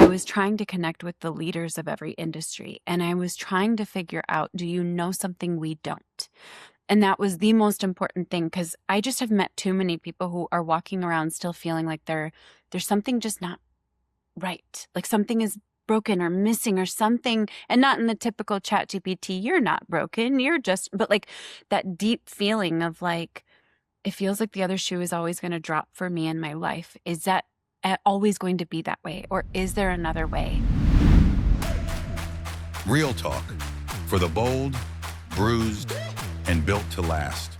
was trying to connect with the leaders of every industry. And I was trying to figure out, do you know something we don't? And that was the most important thing, because I just have met too many people who are walking around still feeling like there's something just not right. Like something is broken or missing or something, and not in the typical chat GPT, you're not broken, you're just, but like that deep feeling of like, it feels like the other shoe is always going to drop for me in my life. Is that always going to be that way? Or is there another way? Real talk for the bold, bruised, and built to last.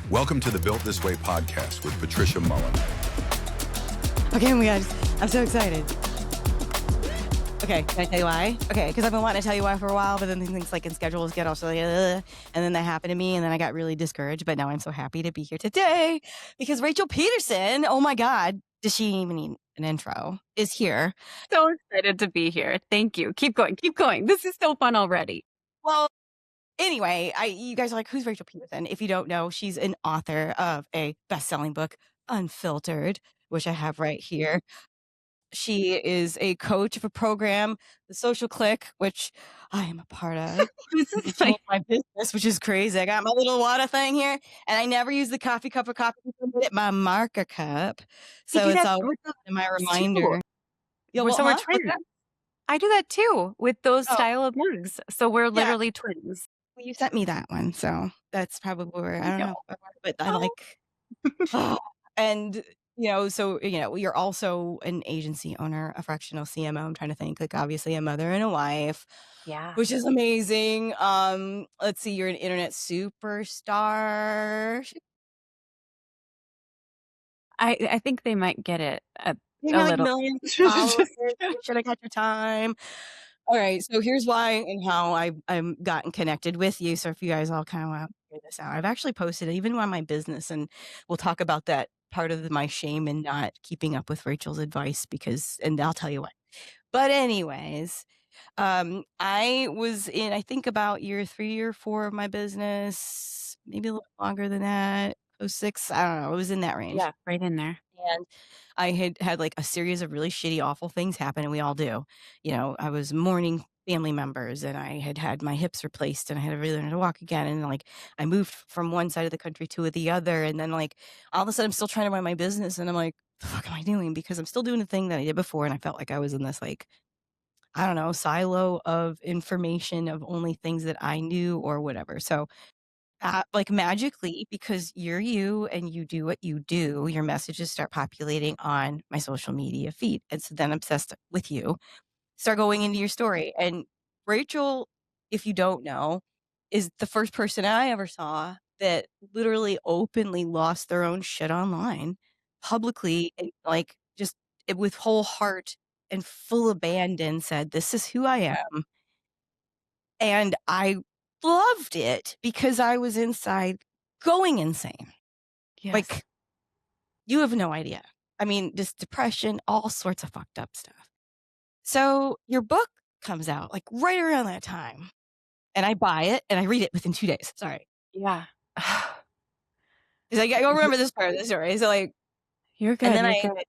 Welcome to the Built This Way podcast with Patricia Mullen. Okay, oh my God, I'm so excited. Okay, can I tell you why? Okay, because I've been wanting to tell you why for a while, but then things like in schedules get also like, and then that happened to me, and then I got really discouraged, but now I'm so happy to be here today because Rachel Pedersen, oh my God, does she even need an intro, is here. So excited to be here. Thank you. Keep going. Keep going. This is so fun already. Well, anyway, you guys are like, who's Rachel Pedersen? If you don't know, she's an author of a best-selling book, Unfiltered, which I have right here. She is a coach of a program, the Social Click, which I am a part of. This It is changed my business, which is crazy. I got my little water thing here, and I never use the coffee cup or coffee. I made it my marker cup, so it's always in my reminder. Yeah, We're What's twins. that? I do that too with those Oh, style of mugs. So we're yeah. literally twins. Well, you sent me that one, so that's probably where I don't know, but I Oh. like. And you're also an agency owner, a fractional CMO. I'm trying to think, like obviously a mother and a wife. Yeah. Which is amazing. Let's see, you're an internet superstar. I think they might get it a Maybe like little. millions of followers. Should I got your time? All right, so here's why and how I'm gotten connected with you. So if you guys all kind of want to figure this out, I've actually posted it even on my business, and we'll talk about that part of my shame in not keeping up with Rachel's advice and I'll tell you what. But anyways, I was in, I think about year 3 or 4 of my business, maybe a little longer than that, 06, I don't know, it was in that range. Yeah, right in there. And I had like a series of really shitty, awful things happen, and we all do. I was mourning family members, and I had my hips replaced, and I had to really learn to walk again. And like I moved from one side of the country to the other, and then like all of a sudden I'm still trying to run my business, and I'm like, the fuck am I doing? Because I'm still doing the thing that I did before, and I felt like I was in this like, I don't know, silo of information of only things that I knew or whatever. So like magically, because you're you and you do what you do, your messages start populating on my social media feed. And so then obsessed with you, start going into your story. And Rachel, if you don't know, is the first person I ever saw that literally openly lost their own shit online publicly, and like just with whole heart and full abandon said, this is who I am. And I loved it because I was inside going insane. Yes. Like, you have no idea. I mean, just depression, all sorts of fucked up stuff. So your book comes out like right around that time. And I buy it and I read it within 2 days. Sorry. Yeah. Because I don't remember this part of the story. So like, You're good. and then You're I good.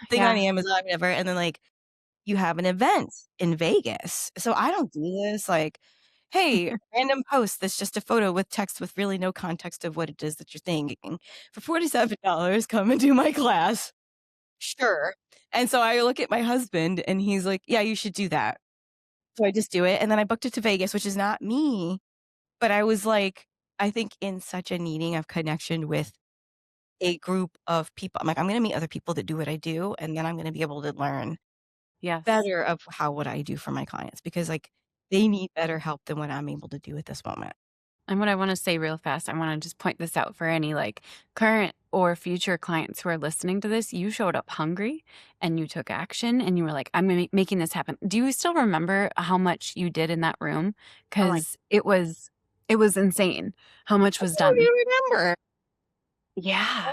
thing Yeah. on Amazon, whatever. And then like, you have an event in Vegas. So I don't do this like, hey, random post that's just a photo with text with really no context of what it is that you're thinking. For $47, come and do my class. Sure. And so I look at my husband and he's like, yeah, you should do that. So I just do it. And then I booked it to Vegas, which is not me. But I was like, I think in such a needing of connection with a group of people. I'm like, I'm going to meet other people that do what I do. And then I'm going to be able to learn Yes. better of what I do for my clients, because like they need better help than what I'm able to do at this moment. And what I want to say real fast, I want to just point this out for any like current or future clients who are listening to this. You showed up hungry and you took action and you were like, I'm making this happen. Do you still remember how much you did in that room? Because it was insane how much was done. You remember? Yeah.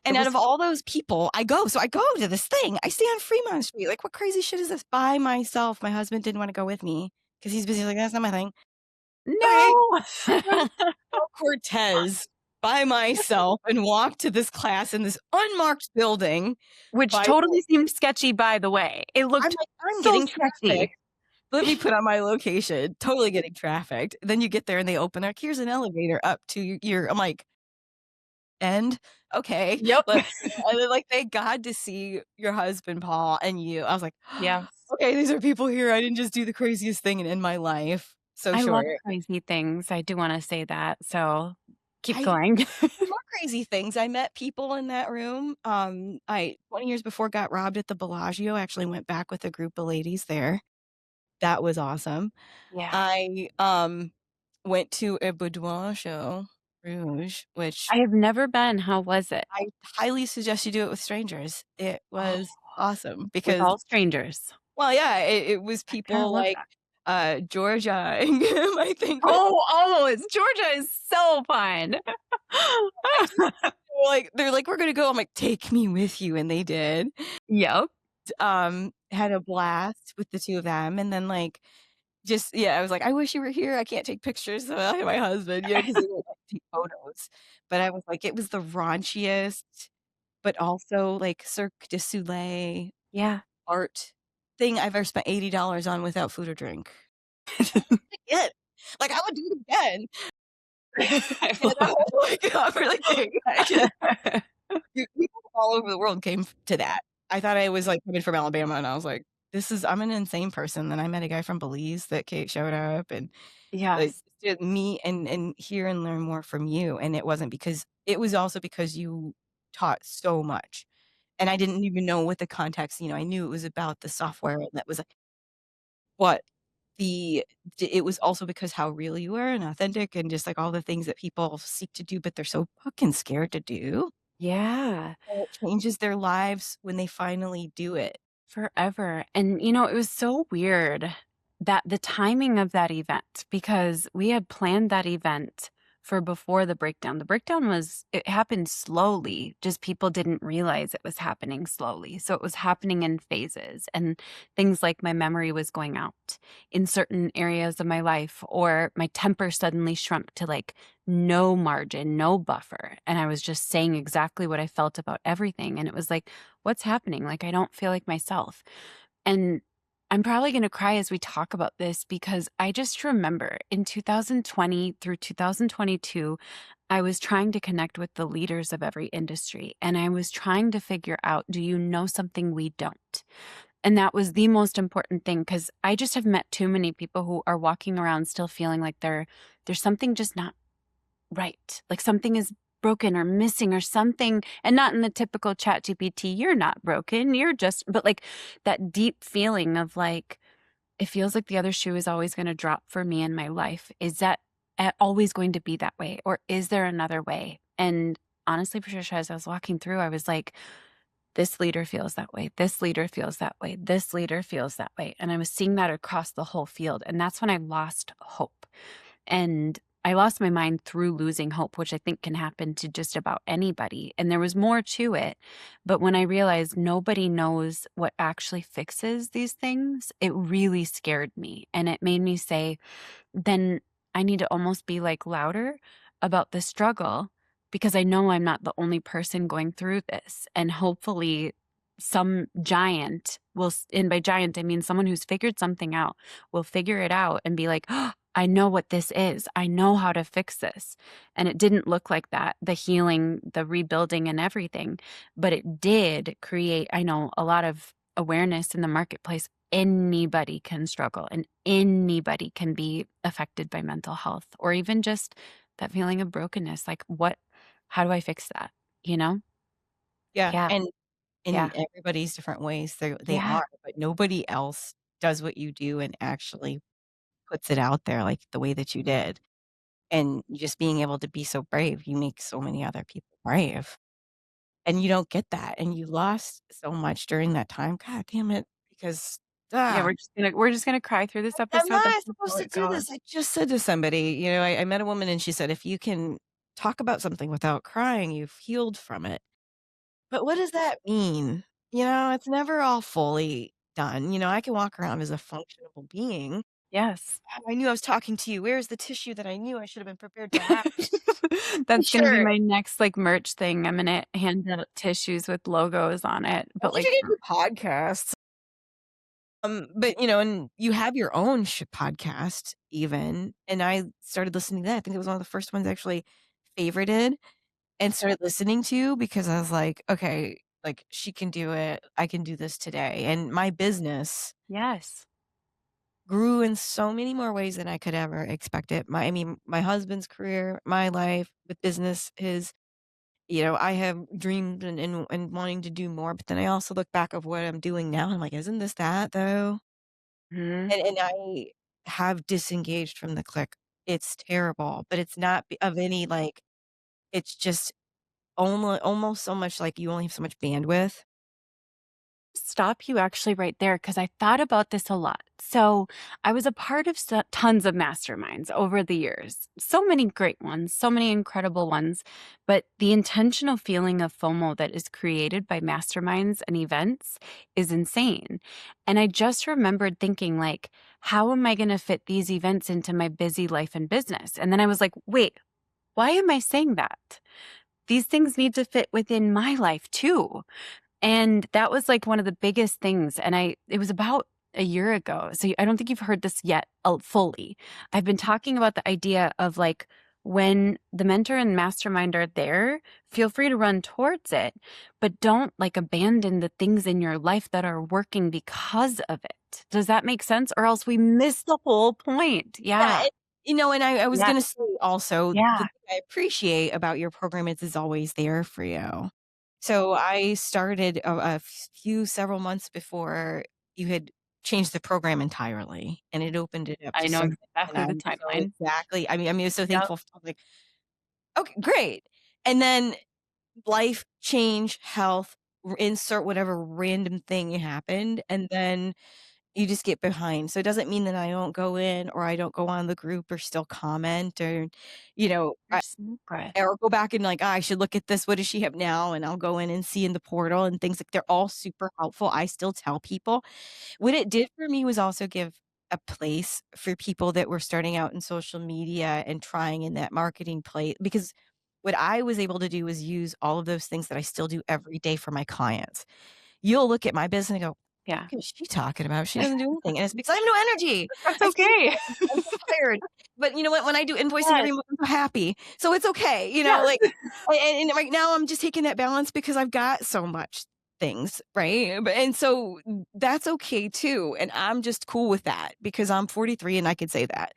And out of all those people, I go to this thing. I stay on Fremont Street. Like, what crazy shit is this? By myself. My husband didn't want to go with me because he's busy. Like, that's not my thing. No. Cortez by myself and walk to this class in this unmarked building Which by totally seemed sketchy, by the way. It I'm looked like, "I'm so getting trafficked. sketchy. Let me put on my location." Totally getting trafficked. Then you get there and they open like, "Here's an elevator up to your" I'm like, "And? Okay." Yep. But and then, like, thank God to see your husband, Paul, and you. I was like, Yes. "Okay, these are people here. I didn't just do the craziest thing and end my life so I love short." crazy things. I do wanna say that, so keep I going. more crazy things. I met people in that room. I 20 years before got robbed at the Bellagio. I actually went back with a group of ladies there. That was awesome. Yeah. I, went to a boudoir show, Rouge, which I have never been. How was it? I highly suggest you do it with strangers. It Oh, was awesome with because all strangers. well, yeah, it was I kinda people love like, that. Georgia and Kim, I think, was Oh, it's Georgia is so fun. they're like, "We're gonna go." I'm like, "Take me with you," and they did. Yep. Had a blast with the 2 of them, and then, like, just yeah, I was like, "I wish you were here, I can't take pictures of my husband," you know, 'cause they won't let take photos, but I was like, it was the raunchiest, but also, like, Cirque du Soleil Yeah. art thing I've ever spent $80 on without food or drink. Again, like, I would do it again. I Yeah, that love whole, like, really thing, I just it. people all over the world came f to that. I thought I was, like, coming from Alabama, and I was like, "This is I'm an insane person." Then I met a guy from Belize that showed up, and, like, Yes. to meet and hear and learn more from you, and it was also because you taught so much, and I didn't even know what the context I knew it was about the software and that was but the it was also because how real you were and authentic and just, like, all the things that people seek to do, but they're so fucking scared to do. Yeah. And it changes their lives when they finally do it. Forever. And, it was so weird that the timing of that event, because we had planned that event for before the breakdown. The breakdown it happened slowly, just people didn't realize it was happening slowly. So it was happening in phases, and things like my memory was going out in certain areas of my life, or my temper suddenly shrunk to like no margin, no buffer. And I was just saying exactly what I felt about everything. And it was like, what's happening? Like, I don't feel like myself. And I'm probably going to cry as we talk about this because I just remember in 2020 through 2022, I was trying to connect with the leaders of every industry. And I was trying to figure out, do you know something we don't? And that was the most important thing because I just have met too many people who are walking around still feeling like there's something just not right. Like something is broken or missing or something, and not in the typical chat GPT, you're not broken, you're just, but like that deep feeling of like, it feels like the other shoe is always going to drop for me in my life. Is that always going to be that way? Or is there another way? And honestly, Patricia, as I was walking through, I was like, this leader feels that way. This leader feels that way. This leader feels that way. And I was seeing that across the whole field. And that's when I lost hope. And I lost my mind through losing hope, which I think can happen to just about anybody. And there was more to it. But when I realized nobody knows what actually fixes these things, it really scared me. And it made me say, then I need to almost be like louder about the struggle because I know I'm not the only person going through this. And hopefully, some giant and by giant, I mean someone who's figured something out, will figure it out and be like, oh, I know what this is. I know how to fix this. And it didn't look like that, the healing, the rebuilding, and everything. But it did create, I know, a lot of awareness in the marketplace. Anybody can struggle and anybody can be affected by mental health or even just that feeling of brokenness. Like, how do I fix that? You know? Yeah, Yeah. and in Yeah. everybody's different ways, they Yeah. are, but nobody else does what you do and actually puts it out there like the way that you did. And just being able to be so brave, you make so many other people brave. And you don't get that, and you lost so much during that time. God damn it, because, Yeah. ah, We're just gonna cry through this I'm episode. That's not just supposed how to it do goes. this. I just said to somebody, I met a woman and she said, "If you can talk about something without crying, you've healed from it." But what does that mean? It's never all fully done. I can walk around as a functional being, Yes. I knew I was talking to you. Where's the tissue that I knew I should have been prepared to have? That's gonna be Sure. my next, like, merch thing. I'm gonna hand out tissues with logos on it, I but, think like, you should do podcasts. But and you have your own podcast even, and I started listening to that. I think it was one of the first ones I actually favorited and started listening to because I was like, okay, like she can do it. I can do this today. And my business yes. grew in so many more ways than I could ever expect it. My husband's career, my life with business, his, I have dreamed and wanting to do more, but then I also look back of what I'm doing now. And I'm like, isn't this that though? Mhm. And I have disengaged from the clique. It's terrible, but it's not of any like, it's just almost so much like you only have so much bandwidth. Stop you actually right there because I thought about this a lot. So, I was a part of tons of masterminds over the years. So many great ones, so many incredible ones. But the intentional feeling of FOMO that is created by masterminds and events is insane. And I just remembered thinking, like, how am I going to fit these events into my busy life and business? And then I was like, wait, why am I saying that? These things need to fit within my life too. And that was, like, one of the biggest things, and it was about a year ago, so I don't think you've heard this yet, fully. I've been talking about the idea of, like, when the mentor and mastermind are there, feel free to run towards it, but don't, like, abandon the things in your life that are working because of it. Does that make sense? Or else we miss the whole point. Yeah, Yeah. and I was Yeah. gonna say also, the Yeah. thing I appreciate about your program is it's always there for you. So I started several months before you had changed the program entirely, and it opened it up I to know so many, and exactly the I'm so timeline. exactly I was so Yep. thankful. I was like, "Okay, great." And then life change, health, insert whatever random thing happened, and then you just get behind. So it doesn't mean that I don't go in or I don't go on the group or still comment or, you know, You're so good. or go back and like, "Ah, I should look at this. What does she have now?" And I'll go in and see in the portal and things like they're all super helpful. I still tell people. What it did for me was also give a place for people that were starting out in social media and trying in that marketing place because what I was able to do was use all of those things that I still do every day for my clients. You'll look at my business and go, Yeah. "What is she talking about? She doesn't do anything." And it's because I have no energy. That's I sleep okay. less. I'm so tired. But you know what? When I do invoicing Yes. every month, I'm so happy. So it's okay. Yes. Like, and right now I'm just taking that balance because I've got so much things, right? And so that's okay too. And I'm just cool with that because I'm 43 and I could say that.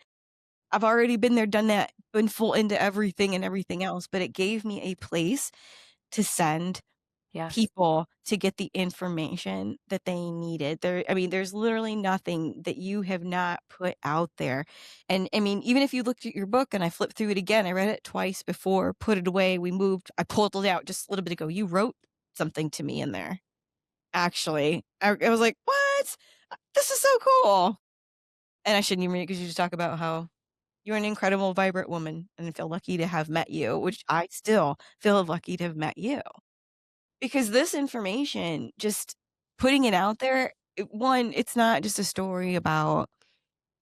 I've already been there, done that, been full into everything and everything else, but it gave me a place to send Yes. people to get the information that they needed. There's literally nothing that you have not put out there. And I mean, even if you looked at your book and I flipped through it again, I read it twice before, put it away, we moved, I pulled it out just a little bit ago. You wrote something to me in there. Actually, I was like, what? This is so cool. And I shouldn't even read it because you just talk about how you're an incredible, vibrant woman and I feel lucky to have met you, which I still feel lucky to have met you. Because this information, just putting it out there, one, it's not just a story about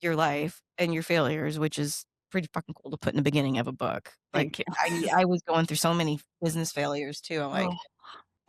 your life and your failures, which is pretty fucking cool to put in the beginning of a book. Like Thank you. I was going through so many business failures too. I'm like, Oh,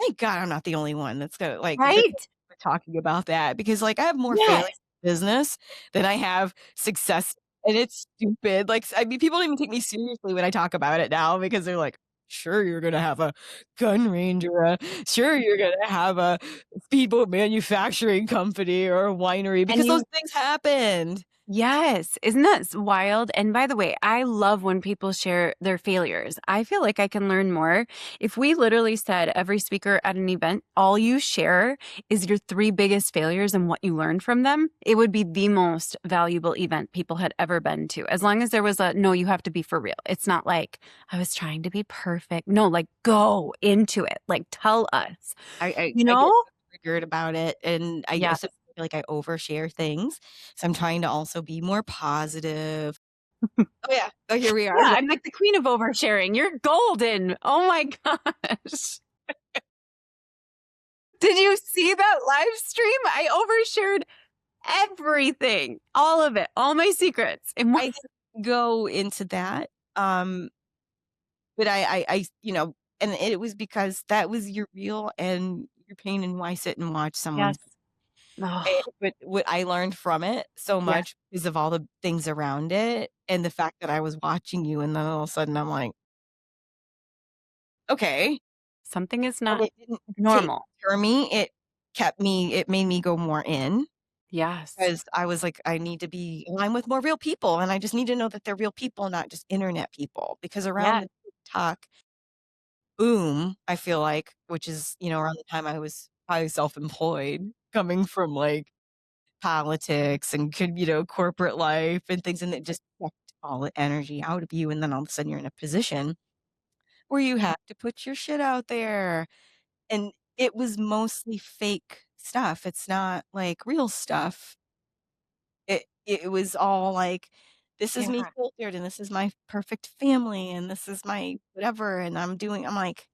thank God I'm not the only one that's gonna like that right? we're talking about that because like I have more failures Yes. in business than I have success. And it's stupid. Like people don't even take me seriously when I talk about it now because they're like, sure, you're gonna have a gun range or sure you're gonna have a speedboat manufacturing company or a winery And because those things happened. yes, isn't that wild? And by the way, I love when people share their failures. I feel like I can learn more. If we literally said every speaker at an event, all you share is your three biggest failures and what you learned from them, it would be the most valuable event people had ever been to. As long as there was no, you have to be for real. It's not like I was trying to be perfect. No, like go into it. Like tell us, you I get know? so triggered about it, and I Yeah. also feel like I overshare things, so I'm trying to also be more positive. Oh, yeah. Oh, here we are. Yeah, I'm like the queen of oversharing. You're golden. Oh my gosh. Did you see that live stream? I overshared everything, all of it, all my secrets. And I didn't go into that, um, but and it was because that was your real and your pain, and why sit and watch someone's. yes. Oh, But what I learned from it so yeah. much because of all the things around it and the fact that I was watching you, and then all of a sudden I'm like, "Okay." Something is And not it didn't normal. deter me, it made me go more in, Yes. 'cause I was like, "I need to be aligned with more real people, and I just need to know that they're real people, not just internet people." Because around Yes. the TikTok boom, I feel like, which is, around the time I was probably self-employed, coming from, like, politics and corporate life and things, and it just sucked all the energy out of you, and then all of a sudden you're in a position where you have to put your shit out there, and it was mostly fake stuff, it's not, like, real stuff. It was all like, "This is Yeah. me filtered, and this is my perfect family, and this is my whatever, and I'm like."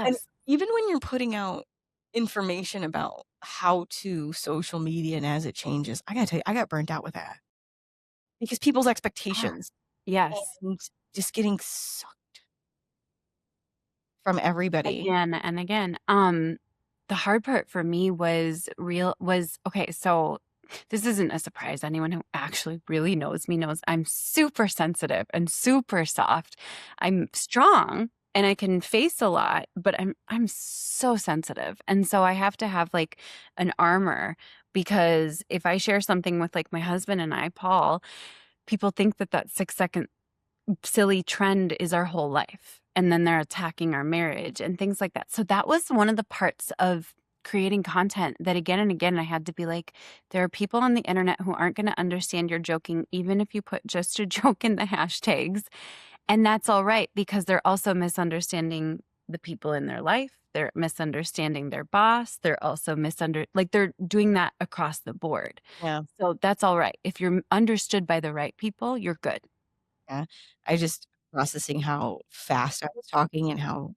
And Yes. even when you're putting out information about how to social media and as it changes, I gotta tell you, I got burnt out with that because people's Ah, expectations yes. and just getting sucked from everybody. Again and again. The hard part for me was okay, so this isn't a surprise. Anyone who actually really knows me knows I'm super sensitive and super soft. I'm strong and I can face a lot, but I'm so sensitive. And so I have to have like an armor because if I share something with like my husband and I, Paul, people think that that 6 second silly trend is our whole life. And then they're attacking our marriage and things like that. So that was one of the parts of creating content that again and again I had to be like, there are people on the internet who aren't going to understand you're joking, even if you put just a joke in the hashtags. And that's all right because they're also misunderstanding the people in their life. They're misunderstanding their boss. They're also like they're doing that across the board. Yeah, So that's all right. If you're understood by the right people, you're good. yeah. I just processing how fast I was talking and how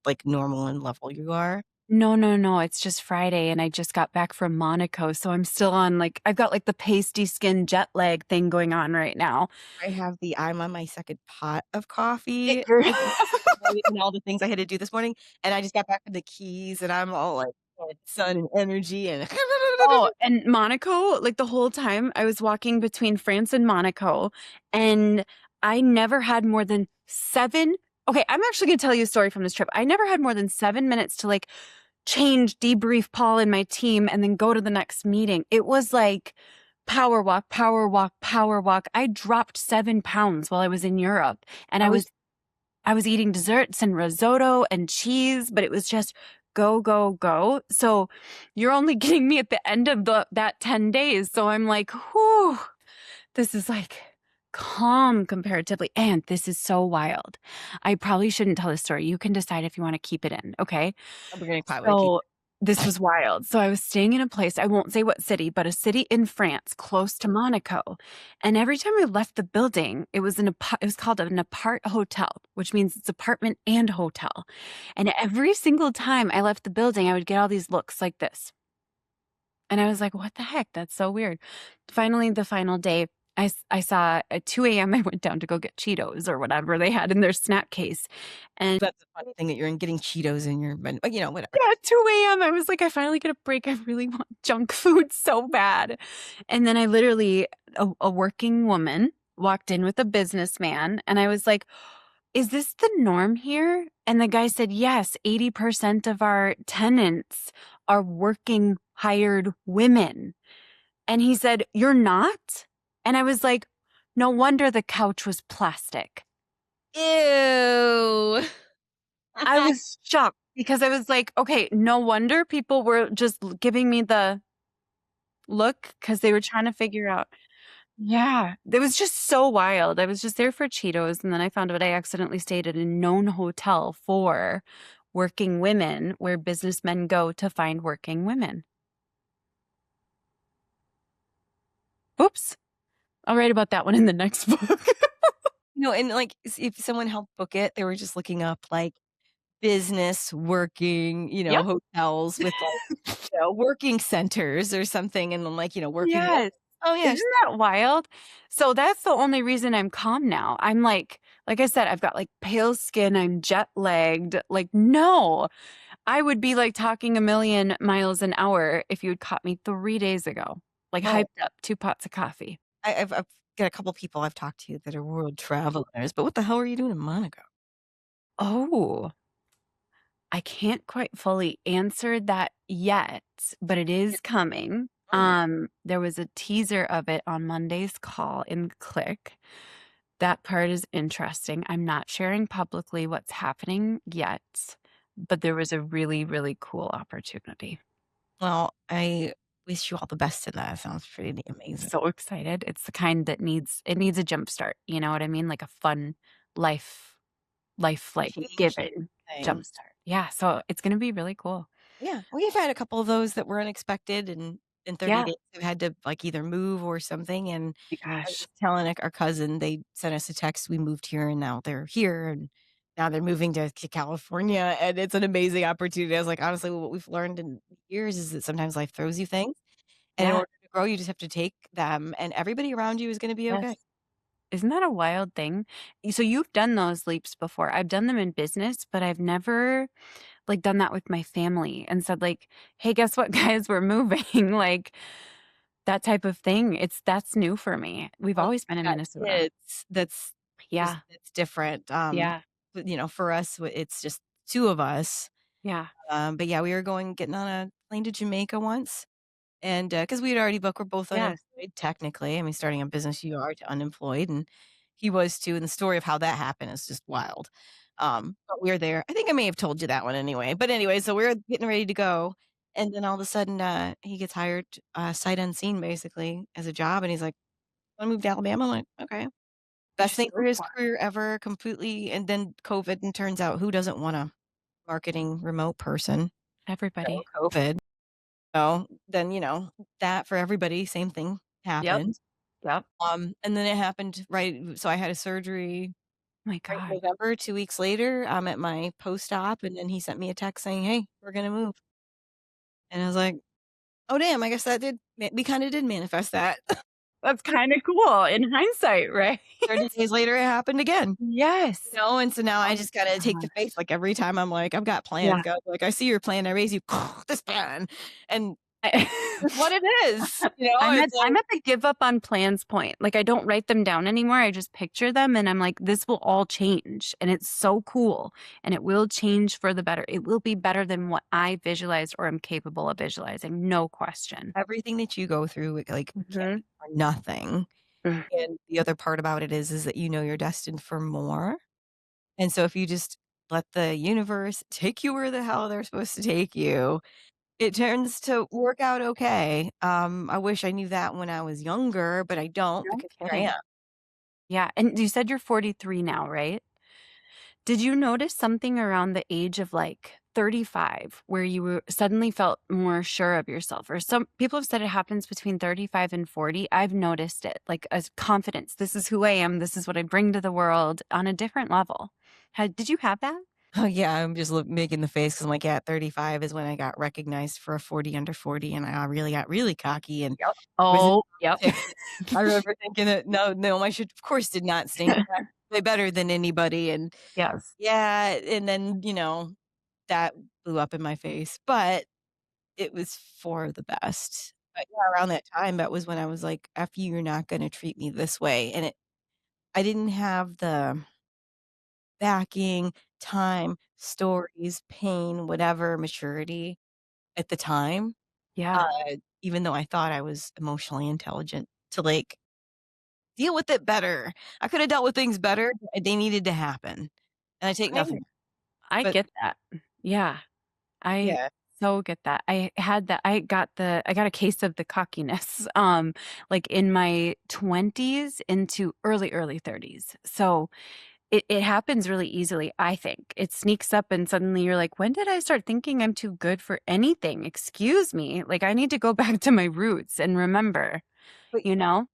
like normal and level you are. No, no, no, it's just Friday and I just got back from Monaco, so I'm still on, like I've got, like, the pasty skin jet lag thing going on right now. I'm on my second pot of coffee You're and all the things I had to do this morning, and I just got back from the Keys, and I'm all like, sun and energy and Oh, and Monaco, like, the whole time I was walking between France and Monaco, and I never had more than 7 okay, I'm actually gonna tell you a story from this trip. I never had more than 7 minutes to, like, change, debrief Paul and my team, and then go to the next meeting. It was like power walk, power walk, power walk. I dropped 7 pounds while I was in Europe, and I was I was eating desserts and risotto and cheese, but it was just go, go, go. So you're only getting me at the end of that 10 days. So I'm like, whew, this is like calm comparatively. And this is so wild. I probably shouldn't tell this story. You can decide if you want to keep it in. Okay. we're gonna probably keep So this was wild. So I was staying in a place, I won't say what city, but a city in France close to Monaco. And every time I left the building, it was called an apart hotel, which means it's apartment and hotel. And every single time I left the building, I would get all these looks like this. And I was like, what the heck? That's so weird. Finally, the final day, I saw at 2 a.m. I went down to go get Cheetos or whatever they had in their snack case. And that's a funny thing that you're in getting Cheetos in your but, whatever. yeah, at 2 a.m., I was like, "I finally get a break. I really want junk food so bad." And then I literally a working woman walked in with a businessman, and I was like, "Is this the norm here?" And the guy said, "Yes, 80% of our tenants are working, hired women." And he said, "You're not?" And I was like, "No wonder the couch was plastic." Ew. I was shocked because I was like, "Okay, no wonder people were just giving me the look because they were trying to figure out." Yeah, it was just so wild. I was just there for Cheetos, and then I found out I accidentally stayed at a known hotel for working women where businessmen go to find working women. Oops. I'll write about that one in the next book. And, like, if someone helped book it, they were just looking up, like, business working, Yep. hotels with, like, working centers or something, and then, like, working there. Yes. Oh, yeah. Isn't that wild? So that's the only reason I'm calm now. I'm like I said, I've got, like, pale skin, I'm jet lagged, like, no. I would be, like, talking a million miles an hour if you had caught me 3 days ago, like, Oh, hyped up, 2 pots of coffee. I've got a couple people I've talked to that are world travelers, but what the hell were you doing in Monaco? Oh, I can't quite fully answer that yet, but it Yeah, is coming. wondering. There was a teaser of it on Monday's call in Click. That part is interesting. I'm not sharing publicly what's happening yet, but there was a really, really cool opportunity. Well, I wish you all the best in that. Sounds pretty amazing. So excited. It's the kind that needs a jump start, you know what I mean? Like a fun life, like, Change giving jump thing. start. Yeah, so it's gonna be really cool. Yeah, we've had a couple of those that were unexpected, and in 30 Yeah. days, we've had to, like, either move or something, and My I was gosh. just telling, like, our cousin, they sent us a text, we moved here, and now they're here, and now they're moving to California, and it's an amazing opportunity. I was like, honestly, what we've learned in years is that sometimes life throws you things, and in Yeah, order to grow, you just have to take them, and everybody around you is gonna be okay. yes. Isn't that a wild thing? So you've done those leaps before. I've done them in business, but I've never, like, done that with my family and said, like, "Hey, guess what, guys? We're moving." Like, that type of thing. That's new for me. We've Well, always been in got Minnesota. kids, that's just Yeah, it's different, yeah, but, for us, it's just 2 of us. yeah, But yeah, we were getting on a plane to Jamaica once, and, because we had already booked, we're both yes. unemployed technically. I mean, starting a business, you are unemployed, and he was too, and the story of how that happened is just wild. But we're there. I think I may have told you that one anyway. But anyway, so we're getting ready to go, and then all of a sudden, he gets hired, sight unseen basically as a job, and he's like, "Wanna move to Alabama?" I'm like, "Okay." You're Best thing for so his smart. career ever, completely, and then COVID, and turns out who doesn't want a marketing remote person? Everybody. COVID. So, then, that for everybody, same thing Yep, happened. yep. And then it happened right, so I had a surgery My right in god. November. 2 weeks later, I'm at my post-op, and then he sent me a text saying, "Hey, we're gonna move." And I was like, "Oh, damn, I guess that did we kinda did manifest that." That's kinda cool in hindsight, right? 30 days later, it happened again. Yes. And so now Oh I just gotta take my the gosh. faith, like, every time I'm like, "I've got plans, Yeah. God." Like, "I see your plan, I raise you this plan." And I it's what it is, I'm at it's like I'm at the give up on plans point. Like, I don't write them down anymore, I just picture them, and I'm like, "This will all change, and it's so cool, and it will change for the better. It will be better than what I visualized or am capable of visualizing, no question." everything that you go through, like, can't be Mhm. for nothing. Mm. And the other part about it is that you're destined for more. And so if you just let the universe take you where the hell they're supposed to take you, it tends to work out okay. I wish I knew that when I was younger, but I don't No because here I kidding. am. Yeah, and you said you're 43 now, right? Did you notice something around the age of, like, 35 where you suddenly felt more sure of yourself? Or some people have said it happens between 35 and 40. I've noticed it, like, as confidence. This is who I am. This is what I bring to the world on a different level. Did you have that? Oh, yeah, I'm just making the face because I'm like, yeah, at 35 is when I got recognized for a 40 under 40, and I really got really cocky and Yep. was in Oh, yep. politics. I remember thinking that, no, no, I should, of course, did not stink. Way better than anybody. And Yes. yeah, and then, that blew up in my face, but it was for the best. But yeah, around that time, that was when I was like, "F you, you're not gonna treat me this way." And I didn't have the backing, time, stories, pain, whatever, maturity at the time, Yeah. even though I thought I was emotionally intelligent to, like, deal with it better. I coulda dealt with things better, but they needed to happen, and I take I nothing, I but get that. Yeah. I yeah. so get that. I got a case of the cockiness, like, in my 20s into early 30s. So, it happens really easily, I think. It sneaks up and suddenly you're like, "When did I start thinking I'm too good for anything? Excuse me." Like, I need to go back to my roots and remember, But you know?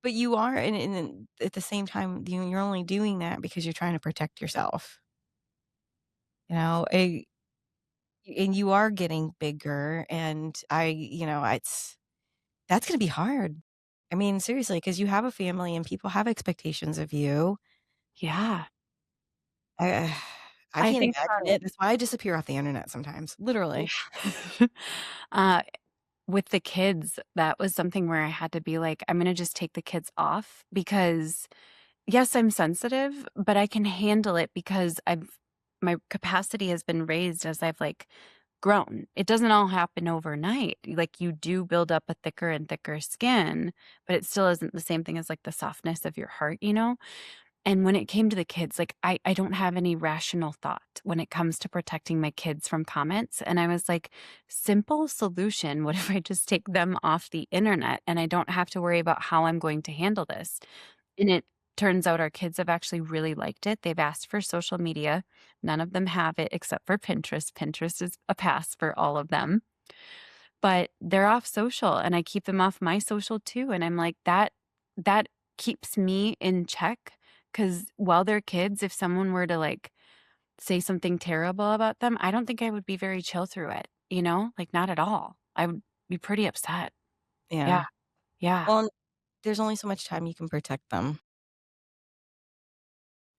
but you are, and at the same time, you're only doing that because you're trying to protect yourself. you know, and you are getting bigger, and that's gonna be hard. I mean, seriously, because you have a family and people have expectations of you. Yeah. I I I can't think imagine about it. That's why I disappear off the internet sometimes, literally. it. uh, with the kids, that was something where I had to be like, I'm gonna just take the kids off because yes, I'm sensitive, but I can handle it because my capacity has been raised as I've like grown. It doesn't all happen overnight. Like you do build up a thicker and thicker skin, but it still isn't the same thing as like the softness of your heart, you know? And when it came to the kids, like I don't have any rational thought when it comes to protecting my kids from comments. And I was like, simple solution. What if I just take them off the internet and I don't have to worry about how I'm going to handle this? And it turns out our kids have actually really liked it. They've asked for social media. None of them have it except for Pinterest. Pinterest is a pass for all of them. But they're off social and I keep them off my social too. And I'm like, that keeps me in check. Cause while they're kids, if someone were to like say something terrible about them, I don't think I would be very chill through it, you know? Like not at all. I would be pretty upset. Yeah. Yeah. Yeah. Well, there's only so much time you can protect them.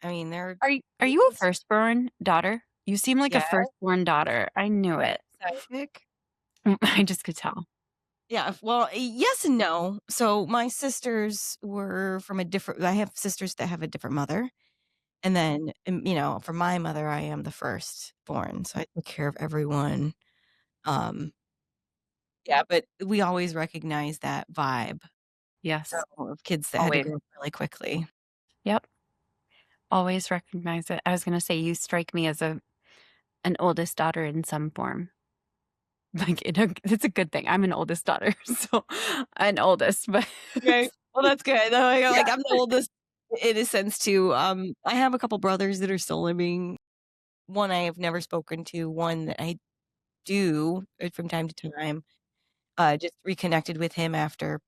I mean, they're Are you a kids. firstborn daughter? You seem like a Yeah, firstborn daughter. I knew it. psychic. I just could tell. Yeah, well, yes and no. So, my sisters were from a different I have sisters that have a different mother, and then, for my mother, I am the firstborn, so I took care of everyone. Um, yeah, but we always recognize that vibe. So, Yes, of kids that had to always. grow up really quickly. Yep, always recognize it. I was gonna say you strike me as an oldest daughter in some form. Like, it's a good thing. I'm an oldest daughter, so an oldest, but Okay. Well, that's good. yeah, I'm the oldest in a sense too. I have a couple brothers that are still living. One I have never spoken to, one that I do from time to time. Just reconnected with him after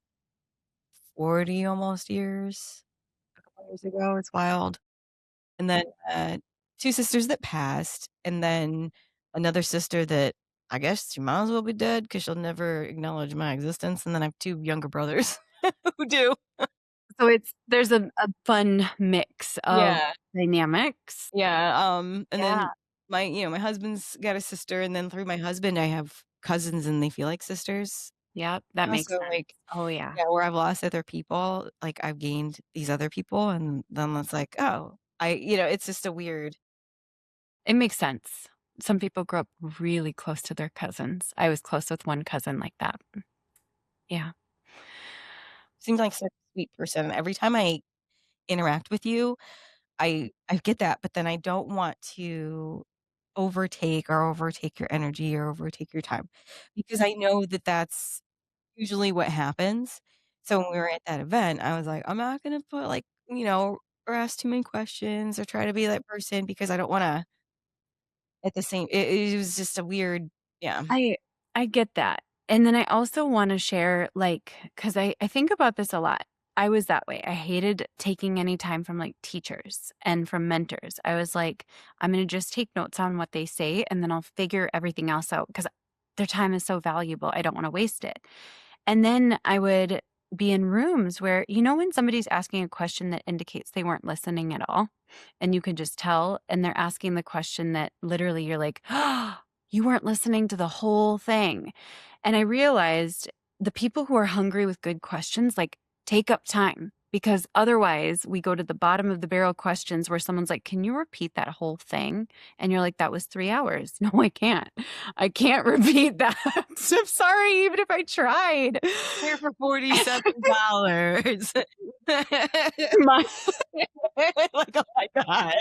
40 almost years, a couple years ago. It's wild. And then, two sisters that passed, and then another sister that I guess she might as well be dead because 'cause she'll never acknowledge my existence, and then I have 2 younger brothers who do. so there's a fun mix of Yeah. dynamics. Yeah, and Yeah, then my husband's got a sister, and then through my husband, I have cousins, and they feel like sisters. yep, that makes So, sense. Oh, yeah. yeah, where I've lost other people, like, I've gained these other people, and then it's like, oh, it's just a weird. It makes sense. Some people grow up really close to their cousins. I was close with one cousin like that. Yeah. Seems like such a sweet person. Every time I interact with you, I get that, but then I don't want to overtake your energy or overtake your time because I know that that's usually what happens. So when we were at that event, I was like, "I'm not gonna put, like, or ask too many questions or try to be that person because I don't wanna at the same it was just a weird. Yeah. I I get that. And then I also wanna share, like, because I think about this a lot. I was that way. I hated taking any time from, like, teachers and from mentors. I was like, "I'm gonna just take notes on what they say, and then I'll figure everything else out because their time is so valuable, I don't wanna waste it." And then I would be in rooms where, when somebody's asking a question that indicates they weren't listening at all, and you can just tell, and they're asking the question that literally you're like, "Oh, you weren't listening to the whole thing." And I realized the people who are hungry with good questions, like, take up time because otherwise we go to the bottom of the barrel questions where someone's like, "Can you repeat that whole thing?" And you're like, "That was 3 hours." No, I can't. I can't repeat that. I'm sorry, even if I tried. Here for $47. My Like, oh my god.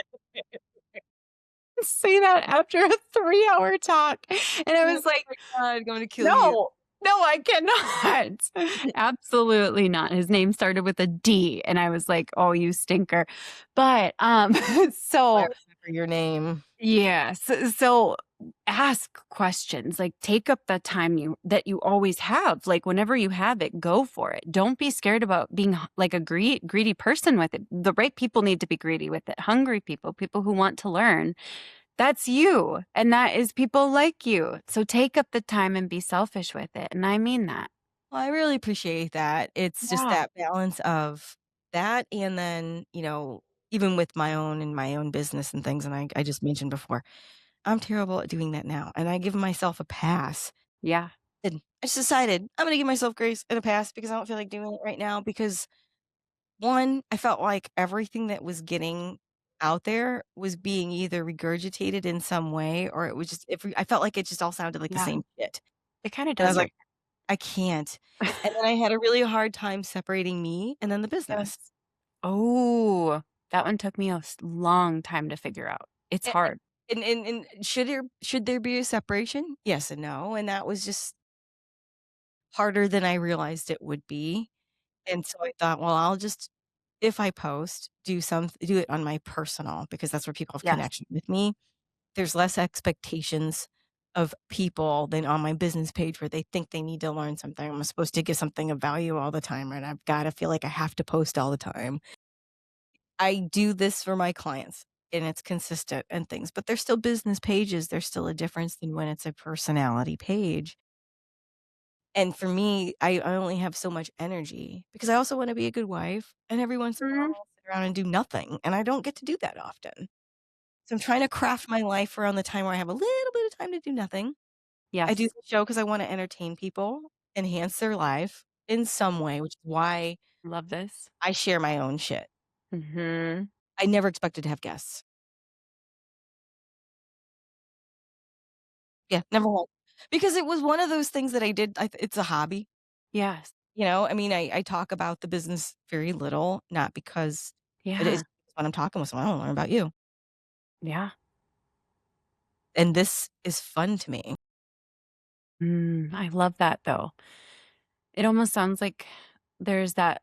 say that after a 3-hour talk, and I Oh was like, my god, I'm gonna kill you. "No, no, I cannot. Absolutely not." His name started with a D, and I was like, "Oh, you stinker." But, I so remember your name. yes, so ask questions, like, take up the time that you always have, like, whenever you have it, go for it. Don't be scared about being like a greedy person with it. The right people need to be greedy with it. Hungry people, people who want to learn, That's you, and that is people like you. So take up the time and be selfish with it, and I mean that. Well, I really appreciate that. It's just Yeah. that balance of that and then, even with my own business and things, and I just mentioned before, I'm terrible at doing that now, and I give myself a pass. Yeah. And I just decided I'm gonna give myself grace and a pass because I don't feel like doing it right now because, 1, I felt like everything that was getting out there was being either regurgitated in some way or it was just I felt like it just all sounded like the Yeah. same shit. It kinda And I was does right like, "I can't." And then I had a really hard time separating me and then the Yes. business. Oh, that one took me a long time to figure out. It's A hard. and should there be a separation? Yes and no, and that was just harder than I realized it would be. And so I thought, well, I'll just if I post, do it on my personal because that's where people have Yes. connection with me. There's less expectations of people than on my business page where they think they need to learn something. I'm supposed to give something of value all the time, and I've gotta feel like I have to post all the time. I do this for my clients, and it's consistent and things, but they're still business pages. There's still a difference than when it's a personality page. And for me, I only have so much energy because I also wanna be a good wife, and every once in a while, Mhm. I'll sit around and do nothing, and I don't get to do that often. So I'm trying to craft my life around the time where I have a little bit of time to do nothing. I do Yes. the show because I wanna entertain people, enhance their life in some way, which is why Love this. I share my own shit. Mhm. I never expected to have guests. Yeah, never will. Because it was one of those things that I did it's a hobby, Yes. I mean, I talk about the business very little, not because it is Yeah. when I'm talking with someone, I wanna learn about you, Yeah. and this is fun to me. I love that though. It almost sounds like there's that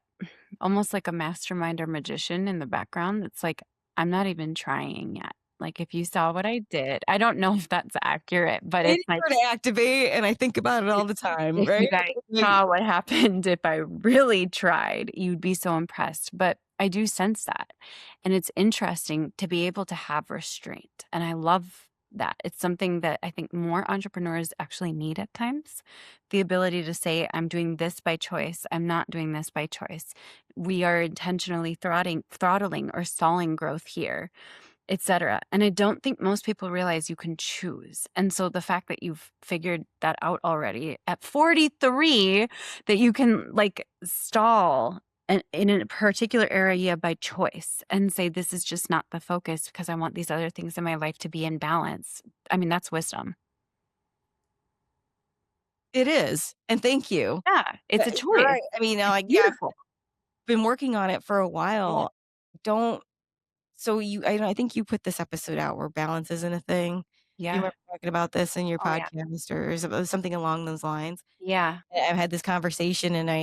almost like a mastermind or magician in the background that's like, "I'm not even trying yet." Like, if you saw what I did I don't know if that's accurate, but It it's is like, hard to activate, and I think about it all the time, if you right? guys Like, saw what happened if I really tried, you'd be so impressed, but I do sense that, and it's interesting to be able to have restraint, and I love that. It's something that I think more entrepreneurs actually need at times, the ability to say, "I'm doing this by choice, I'm not doing this by choice." We are intentionally throttling or stalling growth here, etcetera. And I don't think most people realize you can choose. And so the fact that you've figured that out already at 43, that you can like stall in a particular area by choice and say, this is just not the focus because I want these other things in my life to be in balance. I mean, that's wisdom. it is, and thank you. Yeah, it's a You're choice. right. I mean, It's like, yeah, I've beautiful. been working on it for a Yeah. while. Don't so I think you put this episode out where balance isn't a thing. Do you Yeah. remember talking about this in your Oh, yeah. podcast or something along those lines? Yeah. I've had this conversation and I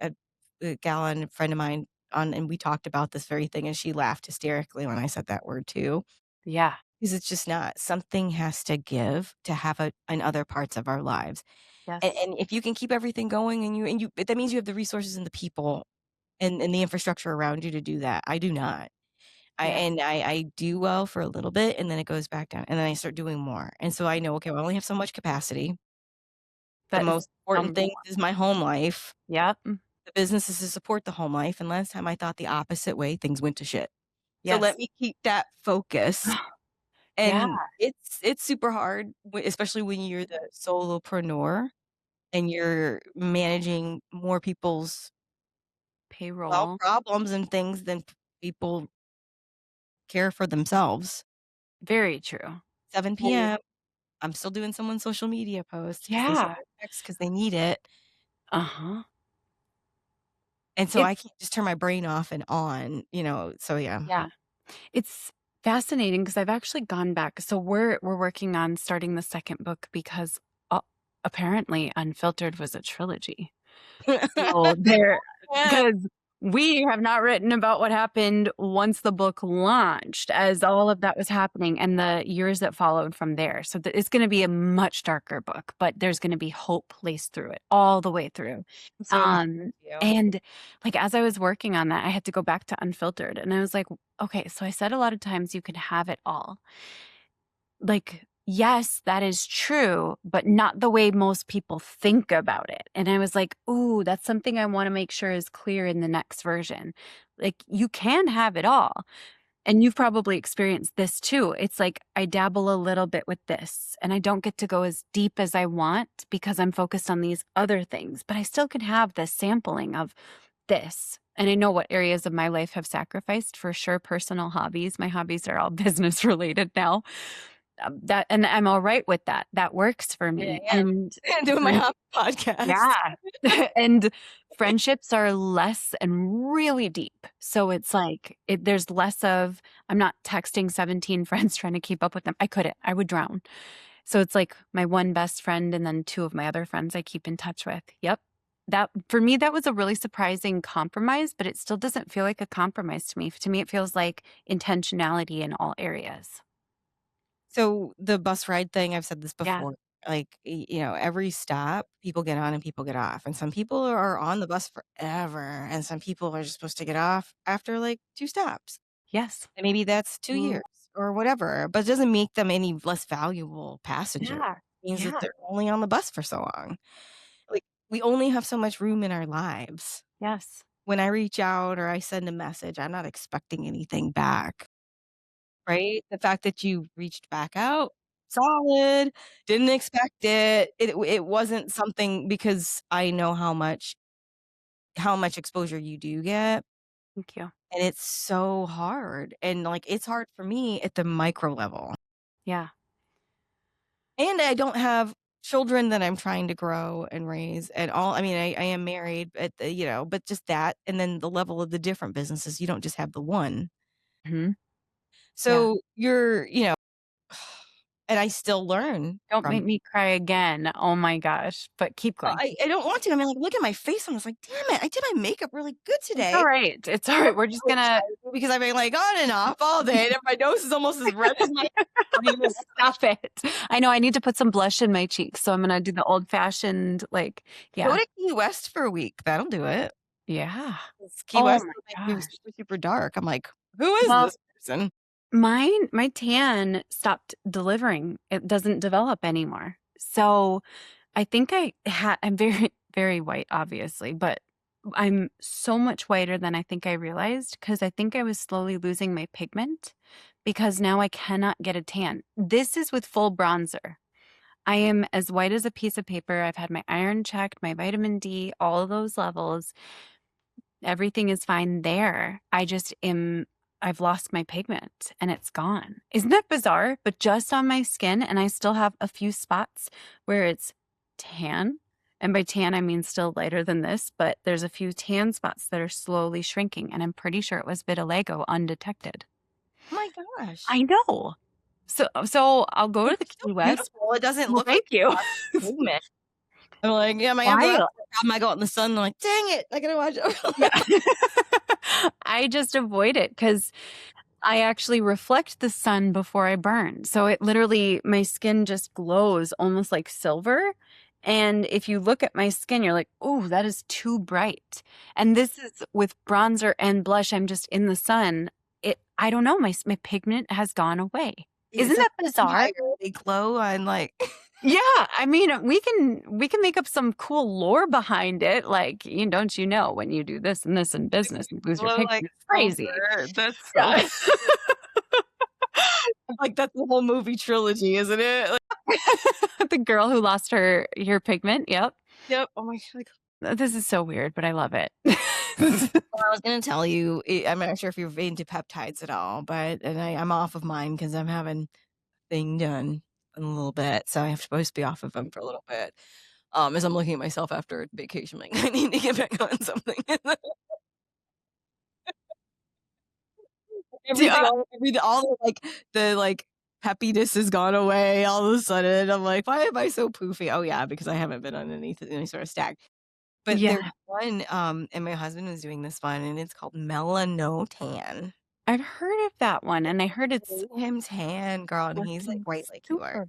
had a gal on a friend of mine on and we talked about this very thing and she laughed hysterically when I said that word too. Yeah. Because it's just not something has to give to have a in other parts of our lives. Yes. And if you can keep everything going and you that means you have the resources and the people and the infrastructure around you to do that. I do not. Yeah. I do well for a little bit and then it goes back down and then I start doing more. And so I know, okay, well, I only have so much capacity. The That is most important thing more. is my home life. Yep. The business is to support the home life. And last time I thought the opposite way, things went to shit. So let Yes. me keep that focus. Yeah. And it's super hard, especially when you're the solopreneur and you're managing more people's Payroll. problems and things than people care for themselves. Very true. 7 And PM, I'm still doing someone's social media post because they sent yeah. me a text because they need it, Uh-huh. and so I It's can't just turn my brain off and on, so yeah. yeah. It's fascinating because 'cause I've actually gone back. So we're working on starting the second book because, apparently Unfiltered was a trilogy. So there Yeah. because we have not written about what happened once the book launched as all of that was happening and the years that followed from there. So it's gonna be a much darker book, but there's gonna be hope laced through it all the way through. I'm so happy for you. And, like, as I was working on that, I had to go back to Unfiltered, and I was like, "Okay, so I said a lot of times you can have it all." like, yes, that is true, but not the way most people think about it. And I was like, ooh, that's something I want to make sure is clear in the next version. Like, you can have it all. And you've probably experienced this too. It's like I dabble a little bit with this and I don't get to go as deep as I want because I'm focused on these other things, but I still can have the sampling of this. And I know what areas of my life have sacrificed for sure. Personal hobbies. My hobbies are all business related now. That and I'm all right with that. That works for Yeah, me. I am. And I'm doing my friend- hobby podcast. yeah. And friendships are less and really deep. So it's like there's less of I'm not texting 17 friends trying to keep up with them. I couldn't. I would drown. So it's like my one best friend and then two of my other friends I keep in touch with. Yep. That for me, that was a really surprising compromise, but it still doesn't feel like a compromise to me. To me, it feels like intentionality in all areas. So the bus ride thing, I've said this Yeah. before, like, every stop, people get on and people get off. And some people are on the bus forever. And some people are just supposed to get off after like 2 stops. Yes. And maybe that's 2 Mm, years or whatever, but it doesn't make them any less valuable passenger. yeah. It means that Yeah. they're only on the bus for so long. Like, we only have so much room in our lives. Yes. When I reach out or I send a message, I'm not expecting anything back, right? The fact that you reached back out, solid, didn't expect it. It wasn't something because I know how much exposure you do get, Thank you. and it's so hard, and, like, it's hard for me at the micro level. Yeah. And I don't have children that I'm trying to grow and raise and all. I mean, I am married, but just that, and then the level of the different businesses, you don't just have the one. Hmm. Yeah. So and I still learn Don't from make me cry again. Oh my gosh. But keep going. I don't want to. I mean, like, look at my face and I was like, "Damn it, I did my makeup really good It's today." all right. It's all I'm right. We're just really gonna tired because I've been, like, on and off all day, and my nose is almost as red as my stop it. I know I need to put some blush in my cheeks, so I'm gonna do the old fashioned, like, Go yeah. to Key West for a week. That'll do it. Yeah. 'Cause Key Oh West my will make me gosh. super, super dark. I'm like, "Who is Well, this person?" my tan stopped delivering. It doesn't develop anymore. So I think I'm very, very white, obviously, but I'm so much whiter than I think I realized because I think I was slowly losing my pigment because now I cannot get a tan. This is with full bronzer. I am as white as a piece of paper. I've had my iron checked, my vitamin D, all of those levels. Everything is fine there. I've lost my pigment and it's gone. Isn't that bizarre? But just on my skin, and I still have a few spots where it's tan. And by tan, I mean still lighter than this, but there's a few tan spots that are slowly shrinking. And I'm pretty sure it was vitiligo undetected. Oh my gosh. I know. So I'll go to It's the still Key West. beautiful. It doesn't Well, look like thank you. a pigment. I'm like, yeah, my glasses Wild. I go out in the sun, I'm like, "Dang it, I gotta watch out." Yeah. I just avoid it because I actually reflect the sun before I burn. So it literally, my skin just glows almost like silver. And if you look at my skin, you're like, oh, that is too bright. And this is with bronzer and blush. I'm just in the sun. I don't know. My pigment has gone away. Isn't It's a that bizarre? they glow on, like Yeah, I mean, we can make up some cool lore behind it, like, don't you know when you do this and this in business and lose your glow pigment, like it's crazy. silver. That's so Yeah. like, that's the whole movie trilogy, isn't it? Like, The girl who lost her pigment, yep. yep. Oh my god. This is so weird, but I love it. Well, I was gonna tell you, I'm not sure if you're into peptides at all, but I'm off of mine because I'm having a thing done in a little bit, so I'm supposed to be off of them for a little bit. As I'm looking at myself after a vacation, like, I need to get back on something. Yeah. All the, like, happiness has gone away all of a sudden. I'm like, "Why am I so poofy?" Oh, yeah, because I haven't been on any sort of stack. But there's Yeah. one, and my husband was doing this one, and it's called Melanotan. I've heard of that one, and I heard it's Made him tan, girl, and he's, like, working white like you are. super.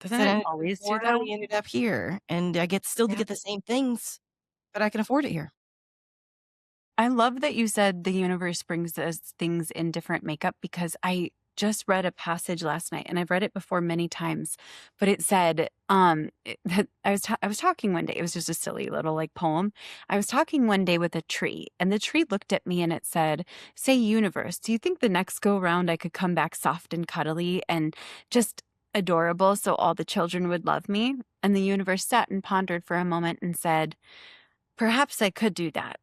Doesn't Instead it of in always do Florida, that? we ended up here, and I get still to Yeah. get the same things, but I can afford it here. I love that you said the universe brings us things in different makeup because I just read a passage last night and I've read it before many times, but it said, that I was talking one day. It was just a silly little like poem. I was talking one day with a tree and the tree looked at me and it said, "Say universe, do you think the next go round I could come back soft and cuddly and just adorable so all the children would love me?" And the universe sat and pondered for a moment and said, "Perhaps I could do that.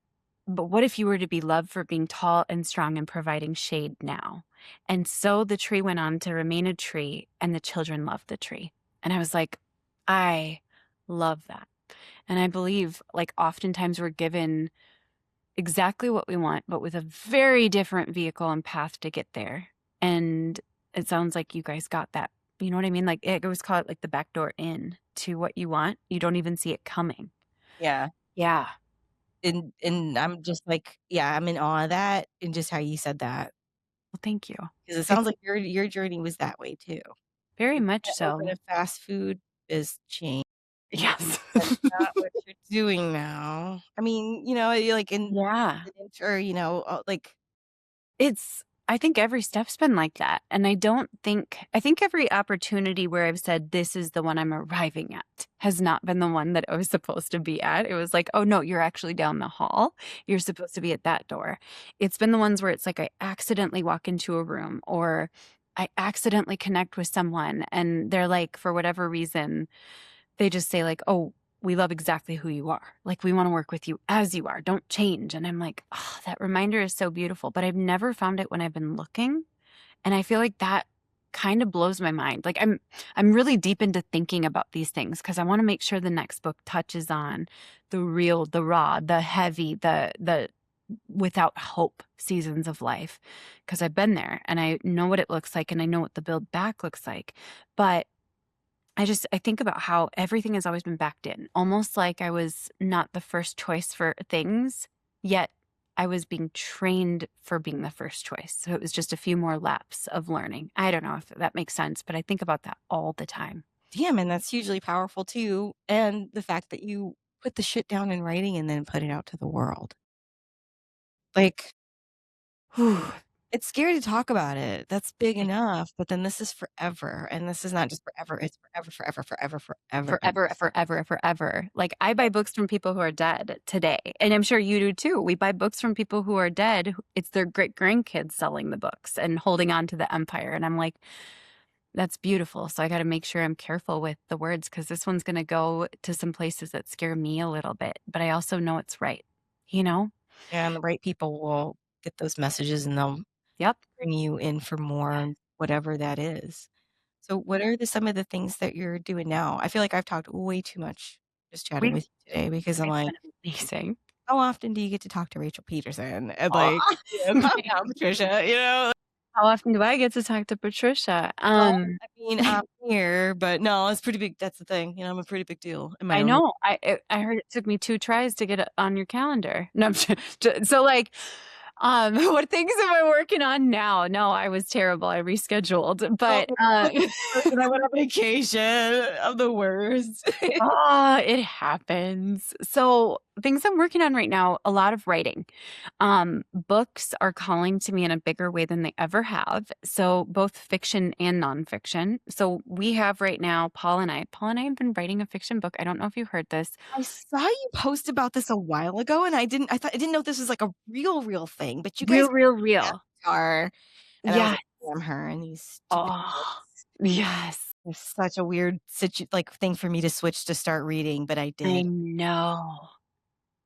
But what if you were to be loved for being tall and strong and providing shade now?" And so the tree went on to remain a tree, and the children loved the tree. And I was like, I love that. And I believe, like, oftentimes we're given exactly what we want, but with a very different vehicle and path to get there. And it sounds like you guys got that. You know what I mean? Like, I always call it like the back door in to what you want. You don't even see it coming. Yeah. Yeah. And I'm just like, yeah, I'm in awe of that and just how you said that, Well, thank you. because it sounds It's like your journey was that way too. very Like, much to open so. a fast food is change. Yes. That's not what you're doing now. I mean, you like in Yeah. or, like I think every step's been like that. And I think every opportunity where I've said, this is the one I'm arriving at has not been the one that I was supposed to be at. It was like, oh no, you're actually down the hall. You're supposed to be at that door. It's been the ones where it's like I accidentally walk into a room or I accidentally connect with someone and they're like, for whatever reason, they just say like, "Oh, we love exactly who you are. Like, we want to work with you as you are. Don't change." And I'm like, "Oh, that reminder is so beautiful." But I've never found it when I've been looking. And I feel like that kind of blows my mind. Like I'm really deep into thinking about these things because I want to make sure the next book touches on the real, the raw, the heavy, the without hope seasons of life. Because I've been there and I know what it looks like and I know what the build back looks like. But I think about how everything has always been backed in, almost like I was not the first choice for things, yet I was being trained for being the first choice. So it was just a few more laps of learning. I don't know if that makes sense, but I think about that all the time. damn, and that's hugely powerful too. And the fact that you put the shit down in writing and then put it out to the world. Like, Whew. it's scary to talk about it. That's big enough. But then this is forever. And this is not just forever, it's forever, forever, forever, forever. Forever, forever, forever. Like I buy books from people who are dead today. And I'm sure you do too. We buy books from people who are dead. It's their great grandkids selling the books and holding on to the empire. And I'm like, that's beautiful. So I got to make sure I'm careful with the words because this one's going to go to some places that scare me a little bit, but I also know it's right. You know? And the right people will get those messages and they'll Yep. bring you in for more, whatever that is. So what are some of the things that you're doing now? I feel like I've talked way too much just chatting We with you today because I'm It's like, been amazing. how often do you get to talk to Rachel Pedersen? And like, Aw. yeah, calm down, Patricia, How often do I get to talk to Patricia? Well, I mean, I'm here, but no, it's pretty big. That's the thing. I'm a pretty big deal in my I own way. know. I heard it took me 2 tries to get it on your calendar. No, I'm so like, what things am I working on now? No, I was terrible. I rescheduled, Oh, but, and I went on vacation. I'm the worst. it happens. So, things I'm working on right now, a lot of writing. Books are calling to me in a bigger way than they ever have. So, both fiction and nonfiction. So, we have right now, Paul and I have been writing a fiction book. I don't know if you heard this. I saw you post about this a while ago, and I didn't know this was like a real thing, but you guys Real, real, real. are, and I was Yeah. like, damn her and these stupid Oh, books. yes. It's such a weird like thing for me to switch to start reading, but I I did. know.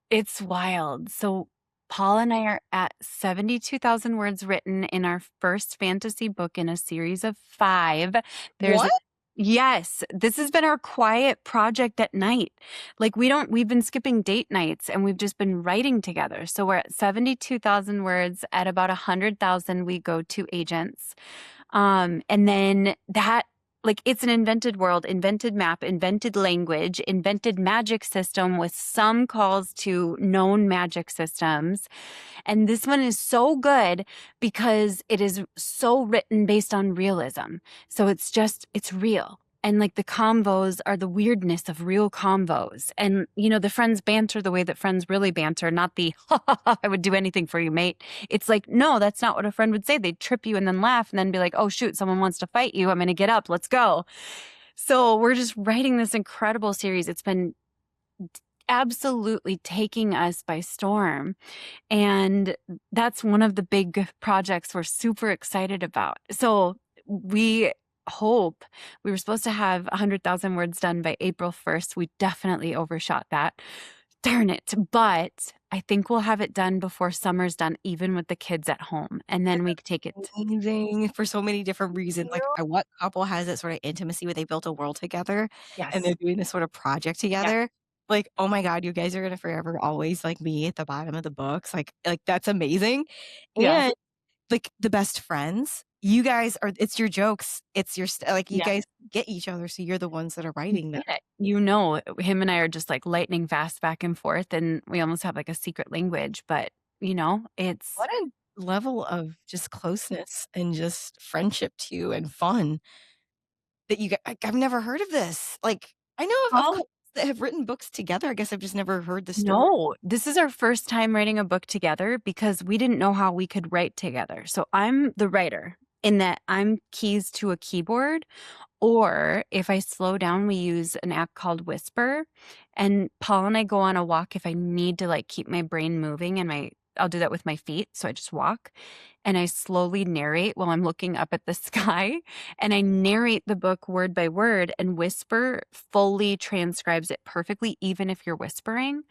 It's wild. So Paul and I are at 72,000 words written in our first fantasy book in a series of 5. There's What? Yes, this has been our quiet project at night. Like we've been skipping date nights and we've just been writing together. So we're at 72,000 words. At about 100,000, we go to agents. And then that, like, it's an invented world, invented map, invented language, invented magic system with some calls to known magic systems. And this one is so good because it is so written based on realism. So it's real. And like the convos are the weirdness of real convos. And, the friends banter the way that friends really banter, not the, I would do anything for you, mate. It's like, no, that's not what a friend would say. They'd trip you and then laugh and then be like, oh, shoot, someone wants to fight you. I'm going to get up. Let's go. So we're just writing this incredible series. It's been absolutely taking us by storm. And that's one of the big projects we're super excited about. So we hope we were supposed to have 100,000 words done by April 1st. We definitely overshot that. Darn it. But I think we'll have it done before summer's done, even with the kids at home. And then we take it. Amazing for so many different reasons. Like, what couple has that sort of intimacy where they built a world together and Yes. they're doing this sort of project Yeah. together? Like, oh my god, you guys are gonna forever always, like, be at the bottom of the books. Like, that's amazing. Yeah. And, like, the best friends, you guys are it's your jokes, it's your like, you Yeah. guys get each other, so you're the ones that are writing them. Get it. Him and I are just like lightning fast back and forth, and we almost have like a secret language, but it's What a level of just closeness and just friendship too and fun that I've never heard of this. Like, I know of all couples that have written books together. I guess I've just never heard the story. no, this is our first time writing a book together because we didn't know how we could write together. So I'm the writer in that I'm keys to a keyboard. Or if I slow down, we use an app called Whisper. And Paul and I go on a walk if I need to like keep my brain moving and I'll do that with my feet. So I just walk and I slowly narrate while I'm looking up at the sky and I narrate the book word by word and Whisper fully transcribes it perfectly, even if you're whispering.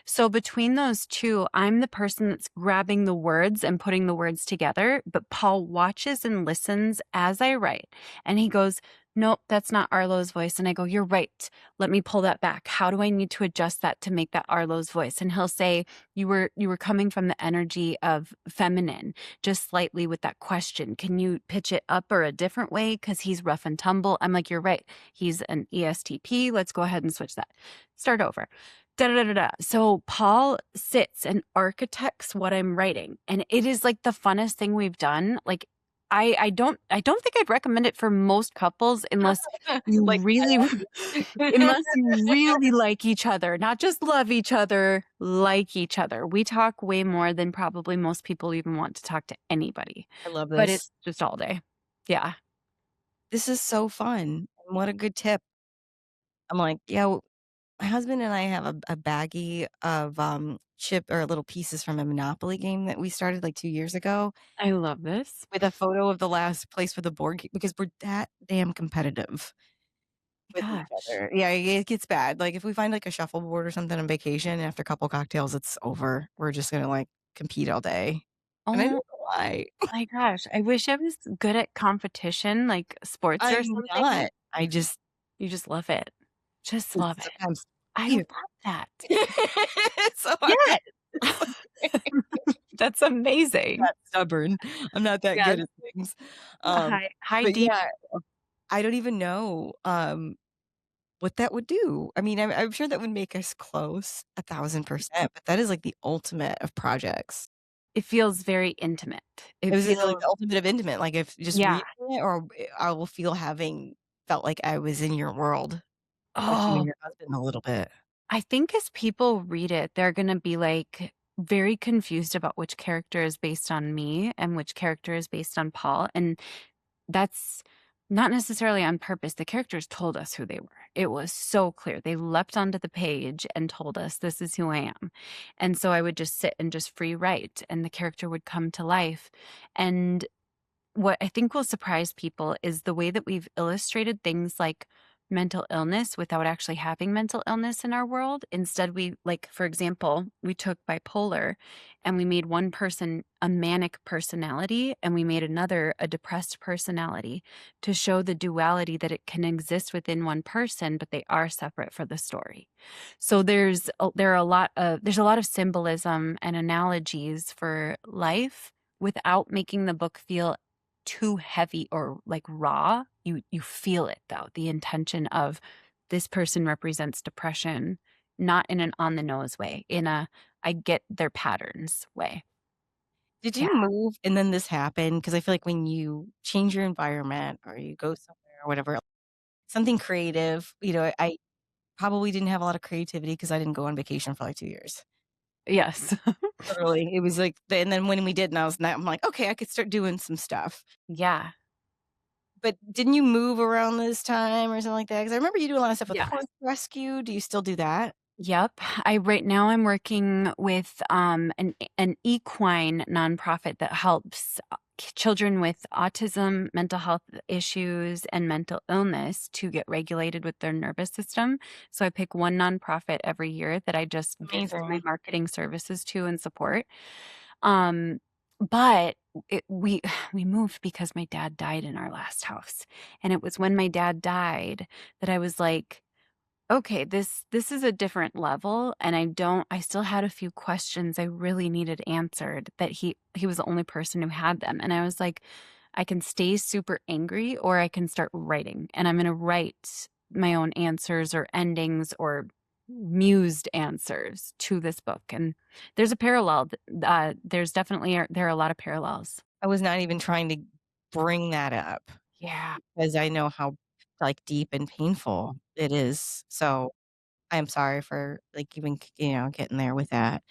So between those two, I'm the person that's grabbing the words and putting the words together, but Paul watches and listens as I write. And he goes, nope, that's not Arlo's voice. And I go, you're right. Let me pull that back. How do I need to adjust that to make that Arlo's voice? And he'll say, you were coming from the energy of feminine, just slightly with that question. Can you pitch it up or a different way? Because he's rough and tumble. I'm like, you're right. He's an ESTP. Let's go ahead and switch that. Start over. Da, da, da, da, da. So Paul sits and architects what I'm writing. And it is like the funnest thing we've done. Like I don't think I'd recommend it for most couples unless you Like, really I unless you really like each other, not just love each other, like each other. We talk way more than probably most people even want to talk to anybody, love but it's this. just all day. Yeah. This is so fun. And what a good tip. I'm like, yeah, my husband and I have a baggie of chip or little pieces from a Monopoly game that we started like 2 years ago I love this. with a photo of the last place for the board because we're that damn competitive with each Gosh. other. Yeah, it gets bad. Like if we find like a shuffleboard or something on vacation, after a couple cocktails, it's over. We're just gonna like compete all day. And I don't Oh know why. my gosh. I wish I was good at competition, like sports or I'm something. not. I just You just love it. Just love it. sometimes I fear. love that. It's so hard. Yes. It's like That's I'm amazing. not stubborn. I'm not that Yes. good at things. High But D. yeah, I don't even know, what that would do. I mean, I'm sure that would make us close 1,000%, but that is like the ultimate of projects. It feels very intimate. It It was like feels the ultimate of intimate, like if just yeah. reading it or I will feel having felt like I was in your world, like you and Oh, your husband a little bit. I think as people read it, they're gonna be, like, very confused about which character is based on me and which character is based on Paul, and that's not necessarily on purpose. The characters told us who they were. It was so clear. They leapt onto the page and told us, "This is who I am." And so I would just sit and just free write, and the character would come to life, and what I think will surprise people is the way that we've illustrated things like mental illness without actually having mental illness in our world. Instead, like, for example, we took bipolar and we made one person a manic personality and we made another a depressed personality to show the duality that it can exist within one person, but they are separate for the story. So there's a lot of symbolism and analogies for life without making the book feel too heavy or like raw. You feel it though, the intention of this person represents depression, not in an on the nose way, in a I get their patterns way. Did Yeah. you move and then this happened? Because I feel like when you change your environment or you go somewhere or whatever something creative. I probably didn't have a lot of creativity because I didn't go on vacation for like 2 years. Yes. Literally, it was like and then when we did, and I'm like, "Okay, I could start doing some stuff." Yeah. But didn't you move around this time or something like that? Because I remember you do a lot of stuff with Yeah. horse rescue. Do you still do that? Yep. I right now I'm working with an equine nonprofit that helps children with autism, mental health issues, and mental illness to get regulated with their nervous system. So I pick one nonprofit every year that I just gift my Amazing. marketing services to and support. Um, but we we moved because my dad died in our last house, and it was when my dad died that I was like, okay, this is a different level, and I still had a few questions I really needed answered that he was the only person who had them. And I was like, I can stay super angry or I can start writing. And I'm gonna write my own answers or endings or mused answers to this book. And there's a parallel. There's definitely there are a lot of parallels. I was not even trying to bring that up Yeah. because I know how, like, deep and painful it is. So, I am sorry for, like, even, getting there with that.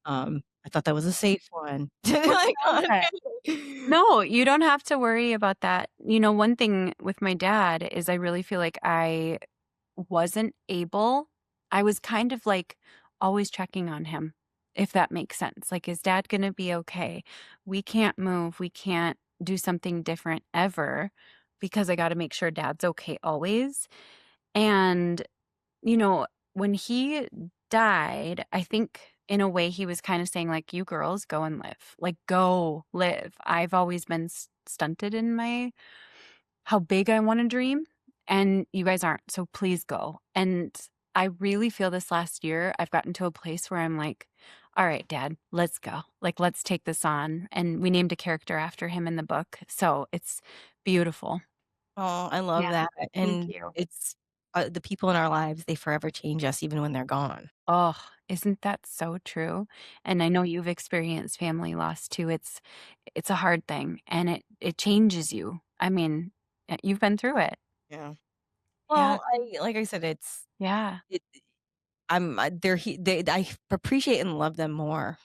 I thought that was a safe one. Oh, Like, yeah. okay. No, you don't have to worry about that. One thing with my dad is I really feel like wasn't able I was kind of like always checking on him, if that makes sense. Like, is dad gonna be okay? We can't move. We can't do something different ever because I gotta make sure dad's okay always. And, you know, when he died, I think in a way he was kind of saying, like, you girls go and live. Like, go live. I've always been stunted in my how big I wanna dream, and you guys aren't, so please go. And I really feel this last year, I've gotten to a place where I'm like, "All right, dad, let's go. Like, let's take this on." And we named a character after him in the book, so it's beautiful. Oh, I love Yeah. that, Thank and you. it's the people in our lives, they forever change us even when they're gone. Oh, isn't that so true? And I know you've experienced family loss too. It's a hard thing, and it changes you. I mean, you've been through it. Yeah. Yeah, Well, like I said, yeah, it I appreciate and love them more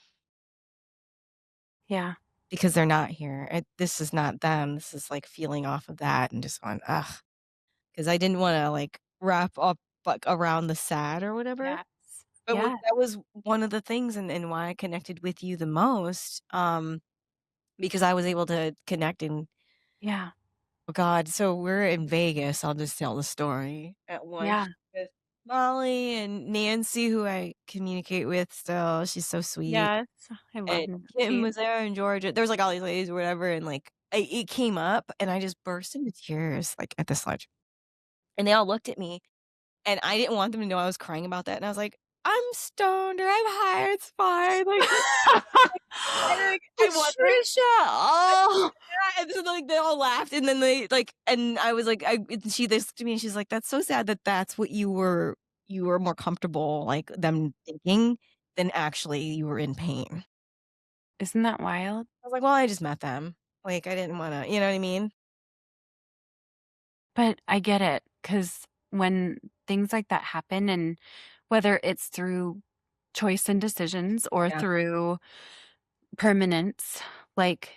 yeah, because they're not here. This is not them. This is like feeling off of that and just going, ugh, because I didn't want to like wrap up like around the sad or whatever. yes, But yeah, that was one of the things and why I connected with you the most. Because I was able to connect and yeah, oh god, so we're in Vegas, I'll just tell the story, at yeah. lunch with Molly and Nancy, who I communicate with still, she's so sweet, Yes, I love and Kim Nancy. was there in Georgia. There was, like, all these ladies or whatever, and, like, it came up, and I just burst into tears, like, at this lunch, and they all looked at me, and I didn't want them to know I was crying about that, and I was like, "I'm stoned or I'm high, it's fine," like, and, like, I wasn't. Patricia, oh, Yeah, and so, like, they all laughed, and then they, like and I was like and she this to me, and she's like, "That's so sad that that's what you were more comfortable, like, them thinking than actually you were in pain." isn't that wild? I was like, "Well, I just met them." Like, I didn't wanna you know what I mean? But I get it because when things like that happen, and whether it's through choice and decisions or Yeah. through permanence, like,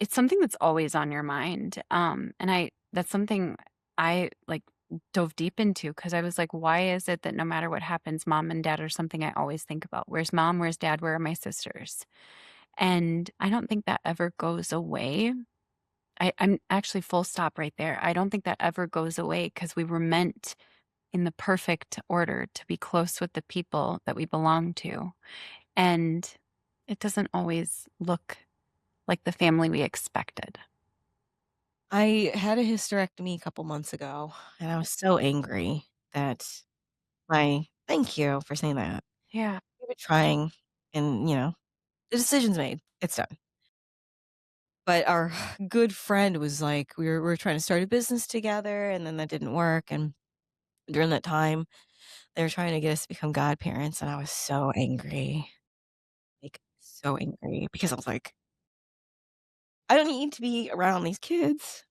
it's something that's always on your mind, and I that's something I, like, dove deep into because I was like, "Why is it that no matter what happens, mom and dad are something I always think about? Where's mom? Where's dad? Where are my sisters?" And I don't think that ever goes away. I'm actually full stop right there. I don't think that ever goes away because we were meant in the perfect order to be close with the people that we belong to. And it doesn't always look like the family we expected. I had a hysterectomy a couple months ago, and I was so angry that my thank you for saying that. Yeah. We were trying and, the decision's made. It's done. But our good friend was like, we were trying to start a business together, and then that didn't work, and during that time, they were trying to get us to become godparents, and I was so angry, like, so angry because I was like, "I don't need to be around these kids."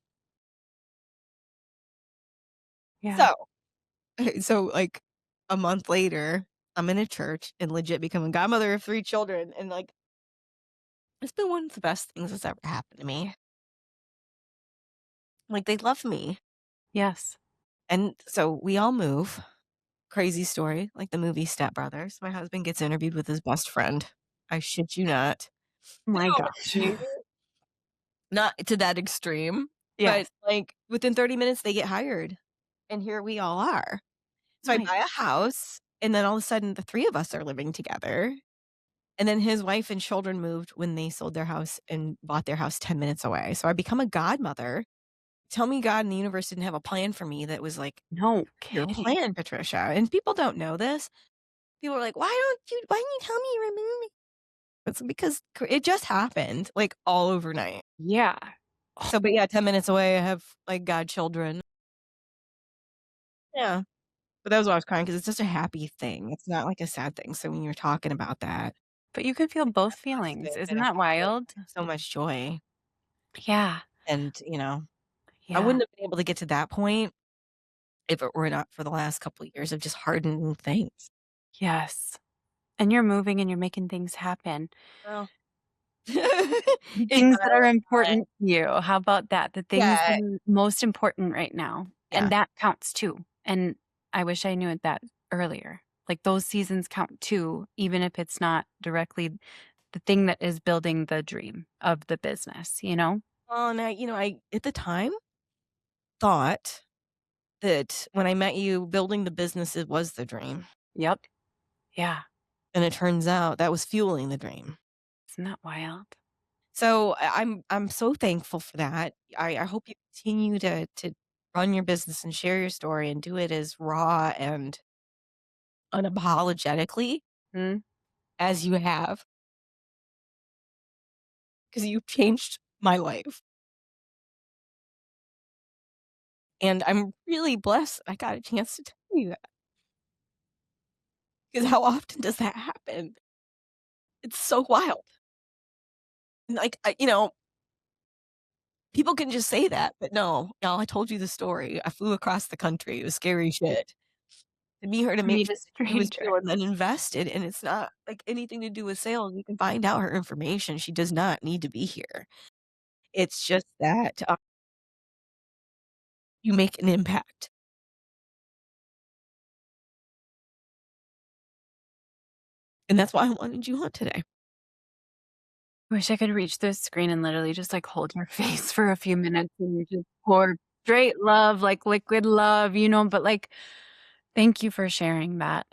Yeah. So so, like, a month later, I'm in a church and legit becoming godmother of 3 children, and, like, it's been one of the best things that's ever happened to me. Like, they love me, Yes. and so we all move. Crazy story, like the movie Step Brothers. My husband gets interviewed with his best friend. I shit you not. My No, gosh. not to that extreme, but, Yes. like, within 30 minutes, they get hired, and here we all are. So I Nice. buy a house, and then all of a sudden, the 3 of us are living together, and then his wife and children moved when they sold their house and bought their house 10 minutes away. So I become a godmother. Tell me God and the universe didn't have a plan for me that was like, No "Your kidding. plan, Patricia," and people don't know this. People are like, why didn't you tell me you were moving?" It's because it just happened, like, all overnight. Yeah. So, but yeah, 10 minutes away, I have, like, godchildren. Yeah. But that was why I was crying because it's such a happy thing. It's not like a sad thing. So when you're talking about that, But you can feel it's both that feelings. positive, and Isn't it that brought wild? so much joy. Yeah. And, I Yeah. wouldn't have been able to get to that point if it were not for the last couple of years of just hardening things. Yes. And you're moving and you're making things happen. Well, The it things that are finally got important to you. How about that? The things that yeah, are most important right now. yeah. And that counts too. And I wish I knew it that earlier. Like those seasons count too, even if it's not directly the thing that is building the dream of the business, you know? Well, and I at the time thought that when I met you, building the business, it was the dream. Yep. Yeah. And it turns out that was fueling the dream. Isn't that wild? So I'm so thankful for that. I hope you continue to run your business and share your story and do it as raw and unapologetically Mm. as you have, because you've changed my life. And I'm really blessed I got a chance to tell you that. Because how often does that happen? It's so wild. And like people can just say that, but no, y'all, I told you the story. I flew across the country. It was scary shit. To meet her to make Meet sure a that she was stranger. real and then invested, and it's not, like, anything to do with sales. You can find out her information. She does not need to be here. It's just that, you make an impact, and that's why I wanted you on today. Wish I could reach the screen and literally just, like, hold your face for a few minutes and just pour straight love, like liquid love, but, like, thank you for sharing that.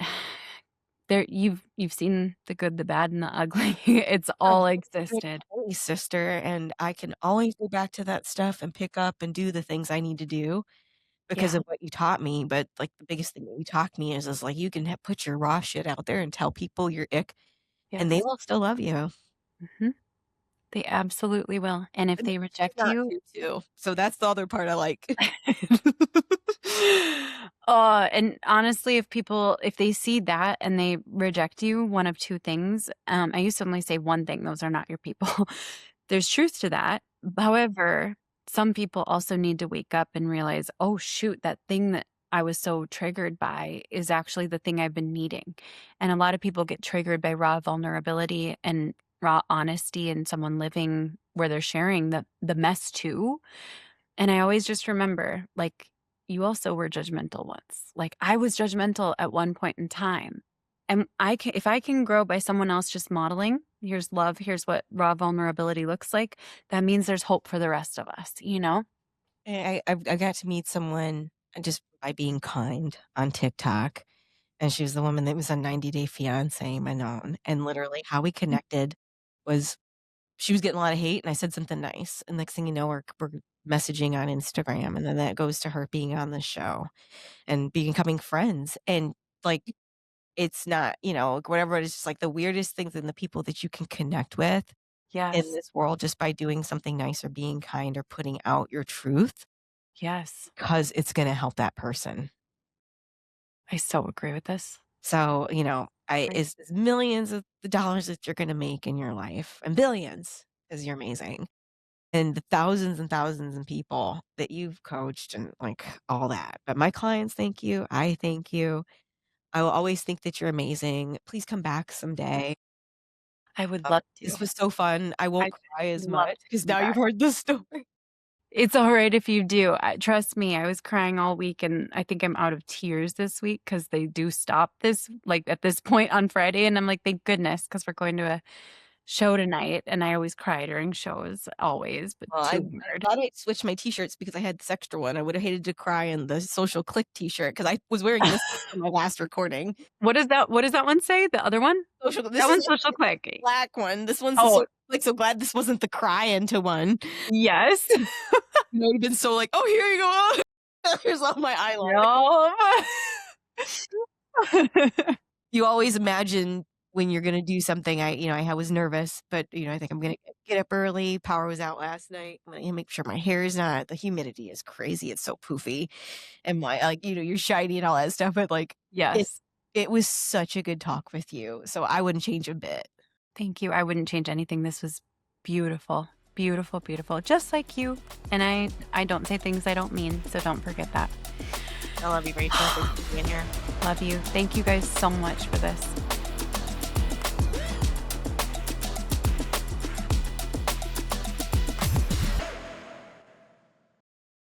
There you've seen the good, the bad, and the ugly. It's I'm all your existed. only sister, and I can always go back to that stuff and pick up and do the things I need to do because Yeah. of what you taught me, but, like, the biggest thing that you taught me is, like, you can put your raw shit out there and tell people your ick, and they Yes. will still love you. Mhm. They absolutely will, and if And they choose reject not you. to too. So that's the other part I like. And honestly, if they see that and they reject you, one of 2 things, I used to only say one thing, those are not your people. There's truth to that. However, some people also need to wake up and realize, "Oh, shoot, that thing that I was so triggered by is actually the thing I've been needing." And a lot of people get triggered by raw vulnerability and raw honesty and someone living where they're sharing the mess too. And I always just remember, like, you also were judgmental once. Like, I was judgmental at one point in time. And if I can grow by someone else just modeling, here's love, here's what raw vulnerability looks like, that means there's hope for the rest of us, you know? I got to meet someone just by being kind on TikTok, and she was the woman that was on 90 Day Fiancé, Manon, and literally how we connected was she was getting a lot of hate, and I said something nice, and next thing you know, we're messaging on Instagram, and then that goes to her being on the show and becoming friends, and, like, it's not, like, whatever it is, just, like, the weirdest things and the people that you can connect with in Yes. this world just by doing something nice or being kind or putting out your truth. Yes. 'Cause it's gonna help that person. I so agree with this. So, I Right. is millions of the dollars that you're gonna make in your life and billions, because 'cause you're amazing. and the thousands and thousands of people that you've coached and like all that. But my clients thank you. I thank you. I will always think that you're amazing. Please come back someday. I would love to. This was so fun. I won't I'd cry as love much to because come now you've back. heard the story. It's alright if you do. Trust me, I was crying all week, and I think I'm out of tears this week because they do stop this like, at this point on Friday, and I'm like, "Thank goodness, because 'cause we're going to a show tonight," and I always cry during shows, always, but Well, too I'm hard. glad I switched my T-shirts because I had this extra one. I would have hated to cry in the Social Click T-shirt because I was wearing this for my last recording. What does that one say? The other one? This That is one's Social Click. black one. This one's the Oh, Social Click, so glad this wasn't the cry into one. yes. I would have been so like, "Oh, here you go. Here's all my eyeliner." No. You always imagine when you're gonna do something. I was nervous, but, I think I'm gonna get up early. Power was out last night. I'm gonna make sure my hair is not the humidity is crazy. It's so poofy. And my you're shiny and all that stuff, but, like, it Yes. it was such a good talk with you, so I wouldn't change a bit. Thank you. I wouldn't change anything. This was beautiful. Beautiful, beautiful. Just like you. And I don't say things I don't mean, so don't forget that. I love you, Rachel. Thanks for being here. Love you. Thank you guys so much for this.